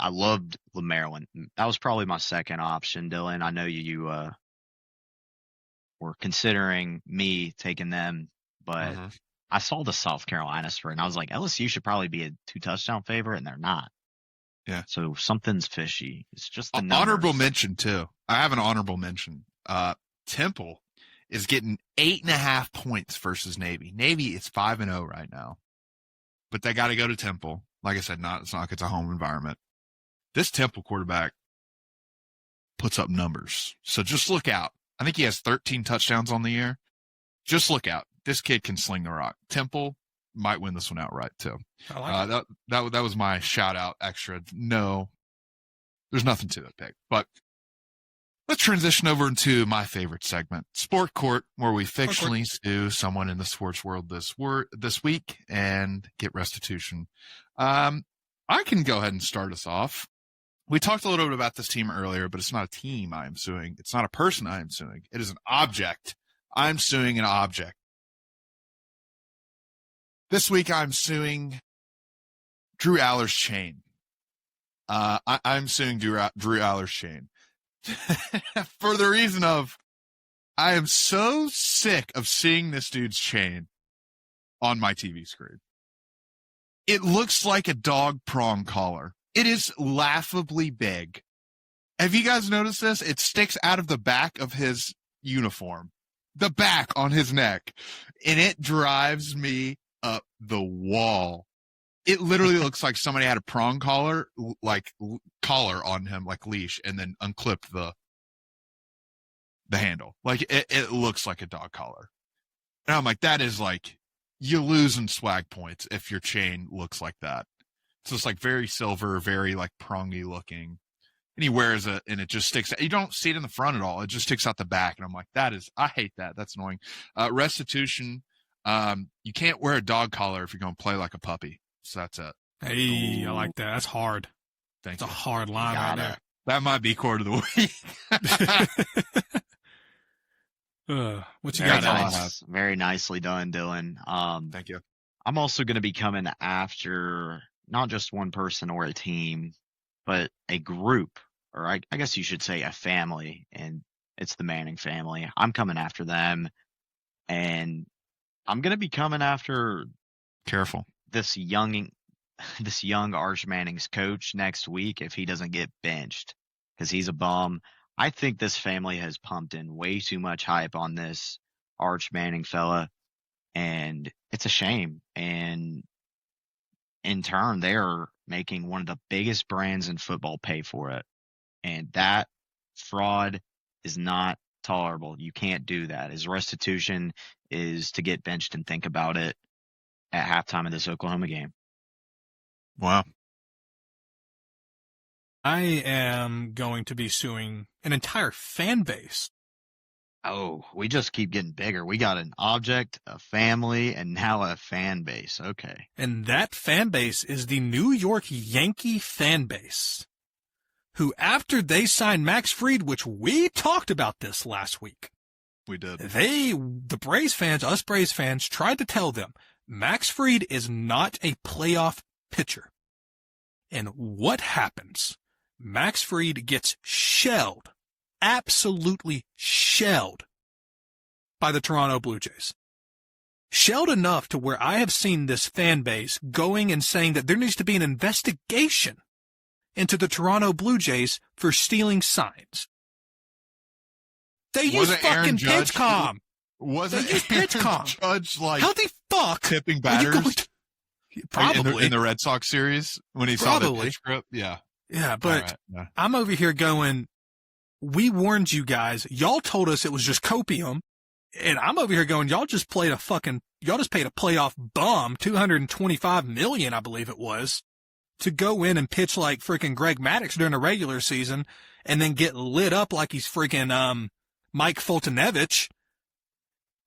loved Maryland. That was probably my second option, Dylan. I know you were considering me taking them, but I saw the South Carolina spread, and I was like, LSU should probably be a 2-touchdown favorite, and they're not. Yeah. So something's fishy. It's just the honorable mention too. I have an honorable mention. Temple is getting 8.5 points versus Navy. Navy is 5-0 right now, but they got to go to Temple. Like I said, it's not like it's a home environment. This Temple quarterback puts up numbers. So just look out. I think he has 13 touchdowns on the year. Just look out. This kid can sling the rock. Temple might win this one outright too. I like that was my shout out extra. No, there's nothing to that pick, but let's transition over into my favorite segment, Sport Court, where we fictionally sue someone in the sports world this week and get restitution. I can go ahead and start us off. We talked a little bit about this team earlier, but it's not a team I am suing. It's not a person I am suing. It is an object. I'm suing an object. This week I'm suing Drew Aller's chain. I'm suing Drew Aller's chain. For the reason of, I am so sick of seeing this dude's chain on my TV screen. It looks like a dog prong collar. It is laughably big. Have you guys noticed this? It sticks out of the back of his uniform, the back on his neck, and it drives me up the wall. It literally looks like somebody had a prong collar on him, like leash, and then unclipped the handle. Like it looks like a dog collar. And I'm like, that is you lose in swag points if your chain looks like that. So it's very silver, very prongy looking. And he wears it and it just sticks out. You don't see it in the front at all. It just sticks out the back. And I'm like, I hate that. That's annoying. Restitution. You can't wear a dog collar if you're going to play like a puppy. So that's it. Hey, I like that. That's hard. That's a hard line right there. That might be court of the week. What you got? Nice. Very nicely done, Dylan. Thank you. I'm also going to be coming after not just one person or a team, but a group, or I guess you should say a family, and it's the Manning family. I'm coming after them, and I'm going to be coming after this young Arch Manning's coach next week if he doesn't get benched, because he's a bum. I think this family has pumped in way too much hype on this Arch Manning fella, and it's a shame. And in turn, they're making one of the biggest brands in football pay for it. And that fraud is not tolerable. You can't do that. His restitution is to get benched and think about it at halftime of this Oklahoma game. Wow. I am going to be suing an entire fan base. Oh, we just keep getting bigger. We got an object, a family, and now a fan base. Okay. And that fan base is the New York Yankee fan base, who after they signed Max Fried, which we talked about this last week. We did. The Braves fans, us Braves fans, tried to tell them Max Fried is not a playoff pitcher. And what happens? Max Fried gets shelled. Absolutely shelled by the Toronto Blue Jays. Shelled enough to where I have seen this fan base going and saying that there needs to be an investigation into the Toronto Blue Jays for stealing signs. They use fucking PitchCom. Wasn't they use PitchCom. Judge how the fuck tipping batters? Probably in the Red Sox series when he saw the pitch grip. Yeah. Yeah, but I'm over here going, we warned you guys. Y'all told us it was just copium. And I'm over here going, y'all just paid a playoff bum, $225 million, I believe it was, to go in and pitch like freaking Greg Maddux during the regular season and then get lit up like he's freaking, Mike Fultonevich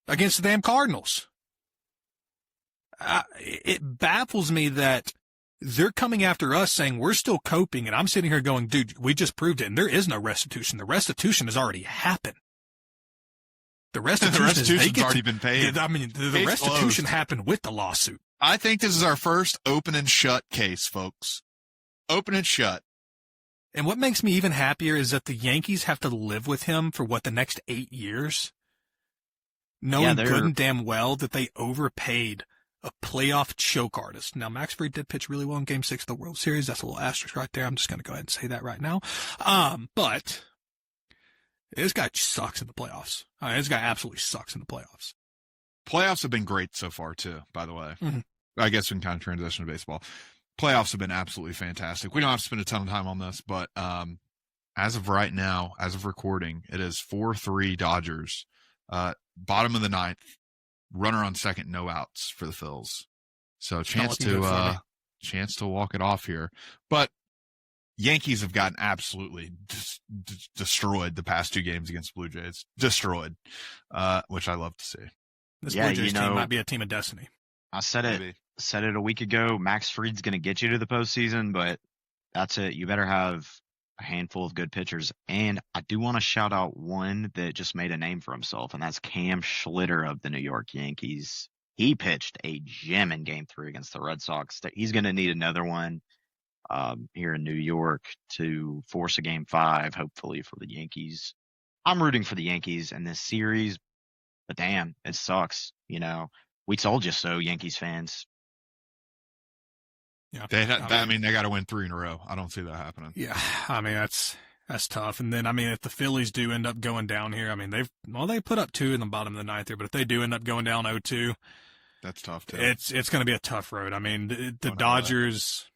against the damn Cardinals. It baffles me that they're coming after us saying we're still coping, and I'm sitting here going, dude, we just proved it, and there is no restitution. The restitution has already happened. The restitution's already been paid. I mean, the restitution happened with the lawsuit. I think this is our first open and shut case, folks. Open and shut. And what makes me even happier is that the Yankees have to live with him for the next 8 years, knowing good and damn well that they overpaid a playoff choke artist. Now, Max Fried did pitch really well in Game 6 of the World Series. That's a little asterisk right there. I'm just going to go ahead and say that right now. But this guy sucks in the playoffs. This guy absolutely sucks in the playoffs. Playoffs have been great so far, too, by the way. Mm-hmm. I guess we can kind of transition to baseball. Playoffs have been absolutely fantastic. We don't have to spend a ton of time on this, but as of right now, as of recording, it is 4-3 Dodgers. Bottom of the ninth. Runner on second, no outs for the Phils. So chance to walk it off here. But Yankees have gotten absolutely destroyed the past 2 games against Blue Jays. Destroyed, which I love to see. This Blue Jays team might be a team of destiny. I said it a week ago. Max Fried's going to get you to the postseason, but that's it. You better have a handful of good pitchers. And I do want to shout out one that just made a name for himself, and that's Cam Schlitter of the New York Yankees. He pitched a gem in Game 3 against the Red Sox. He's going to need another one here in New York to force a Game 5, hopefully, for the Yankees. I'm rooting for the Yankees in this series, but damn, it sucks. You know, we told you so, Yankees fans. Yeah, they got to win 3 in a row. I don't see that happening. Yeah, I mean that's tough. And then if the Phillies do end up going down here, I mean they put up 2 in the bottom of the ninth here, but if they do end up going down 0-2, that's tough too. It's going to be a tough road. I mean the Dodgers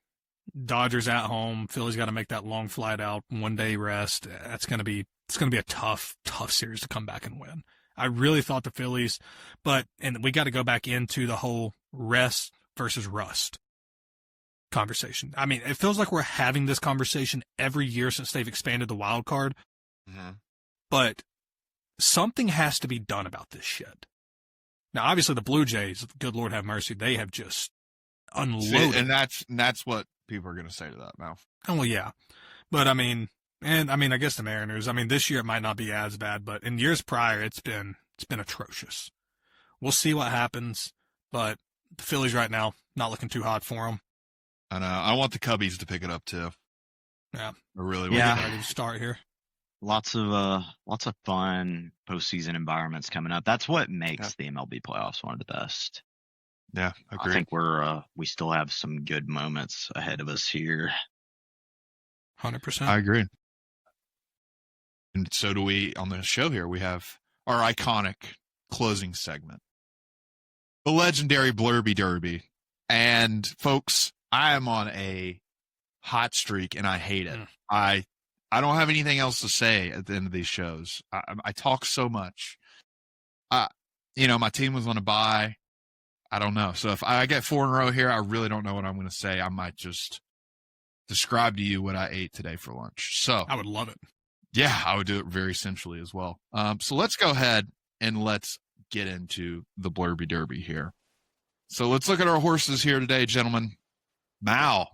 at home, Phillies got to make that long flight out, 1 day rest. It's going to be a tough series to come back and win. I really thought the Phillies, and we got to go back into the whole rest versus rust conversation. I mean, it feels like we're having this conversation every year since they've expanded the wild card. Mm-hmm. But something has to be done about this shit. Now, obviously, the Blue Jays, good Lord have mercy, they have just unloaded. And that's what people are going to say to that now. Oh, well, yeah. But, I guess the Mariners, this year it might not be as bad, but in years prior, it's been atrocious. We'll see what happens, but the Phillies right now, not looking too hot for them. I know. I want the Cubbies to pick it up too. Yeah, I really want to start here. Lots of fun postseason environments coming up. That's what makes the MLB playoffs one of the best. Yeah, agreed. I think we still have some good moments ahead of us here. 100%. I agree. And so do we on the show here. We have our iconic closing segment, the legendary Blurby Derby. And folks, I am on a hot streak and I hate it. I don't have anything else to say at the end of these shows. I talk so much. My team was on a bye. I don't know. So if I get 4 in a row here, I really don't know what I'm going to say. I might just describe to you what I ate today for lunch. So I would love it. Yeah, I would do it very sensually as well. So let's go ahead and let's get into the Blurby Derby here. So let's look at our horses here today, gentlemen. Now,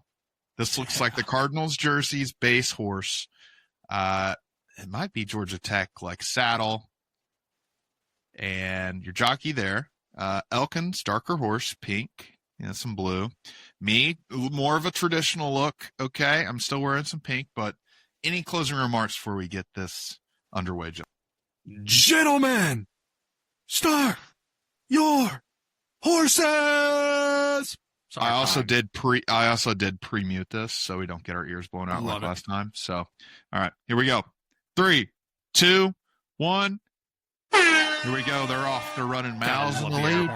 this looks like the Cardinals jersey's base horse. It might be Georgia Tech, like saddle. And your jockey there. Elkins, darker horse, pink, some blue. Me, more of a traditional look. Okay, I'm still wearing some pink, but any closing remarks before we get this underway, gentlemen? Start your horses. Sorry, I also did pre-mute this so we don't get our ears blown out like last time. So, all right, here we go. 3, 2, 1. Here we go. They're off. They're running miles in the lead.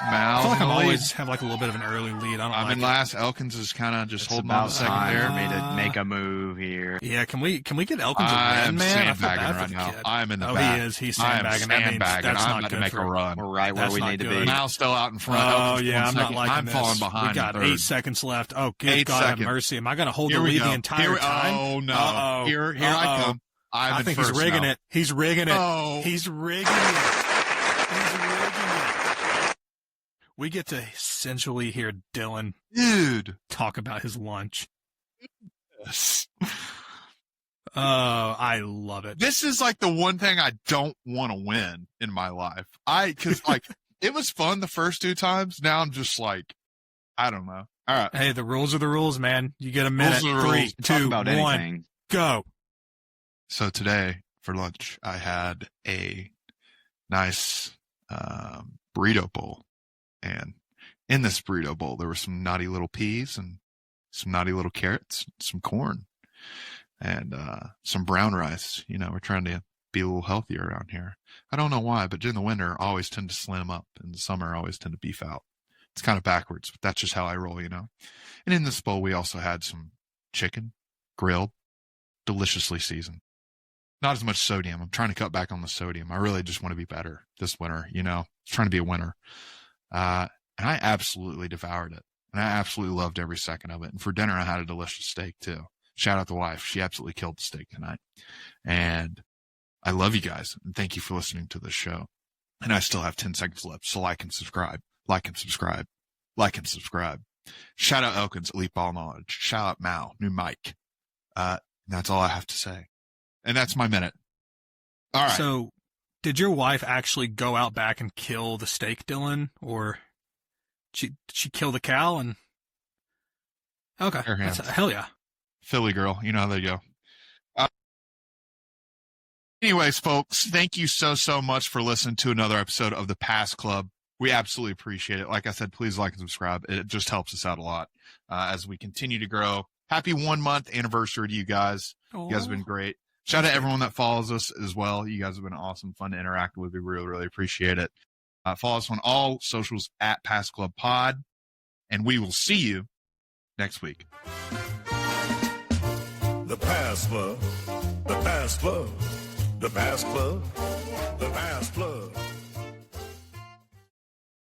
I feel like in I'm the lead. always have like a little bit of an early lead. I don't I'm like in it. last. Elkins is kind of just It's holding on about to second time there. for me to make a move here. Yeah, can we get Elkins a I win, am man? I feel sandbagging bad for right the now. kid. I'm in the Oh, back. he is. He's I am sandbagging. That means sandbagging. that's I'm not about to good make for a run. We're right where That's we not need to good. be. Mal's still out in front. Oh Elkins yeah, one I'm not second. liking I'm this. falling behind. We got in 8 third. seconds left. Oh, good 8 God have seconds. mercy. Am I going to hold Here the we lead go. the entire time? Oh no! Uh-oh. Here I come. I think he's rigging it. He's rigging it. Oh. He's rigging it. He's rigging it. We get to essentially hear Dylan Dude. talk about his lunch. Yes. Oh, I love it. This is like the one thing I don't want to win in my life. Cause like it was fun the first 2 times. Now I'm just like, I don't know. All right. Hey, the rules are the rules, man. You get a minute. Rules are the 3, rules. Talk 2, about 1, anything. go. So today for lunch, I had a nice burrito bowl. And in this burrito bowl, there were some naughty little peas and some naughty little carrots, some corn, and some brown rice. You know, we're trying to be a little healthier around here. I don't know why, but during the winter, I always tend to slim up. In the summer, I always tend to beef out. It's kind of backwards, but that's just how I roll, you know. And in this bowl, we also had some chicken, grilled, deliciously seasoned. Not as much sodium. I'm trying to cut back on the sodium. I really just want to be better this winter, you know. Trying to be a winner. And I absolutely devoured it. And I absolutely loved every second of it. And for dinner, I had a delicious steak too. Shout out the wife. She absolutely killed the steak tonight. And I love you guys. And thank you for listening to this show. And I still have 10 seconds left. So like and subscribe. Like and subscribe. Like and subscribe. Shout out Elkins, Elite Ball Knowledge. Shout out Mal, new mic. That's all I have to say. And that's my minute. All right. So, did your wife actually go out back and kill the steak, Dylan, or did she kill the cow? And okay, Her hands. hell yeah, Philly girl. You know how they go. Anyways, folks, thank you so much for listening to another episode of the Pass Club. We absolutely appreciate it. Like I said, please like and subscribe. It just helps us out a lot as we continue to grow. Happy 1 month anniversary to you guys. You guys have been great. Shout out to everyone that follows us as well. You guys have been awesome, fun to interact with. We really appreciate it. Follow us on all socials at Pass Club Pod, and we will see you next week. The Pass Club. The Pass Club. The Pass Club. The Pass Club.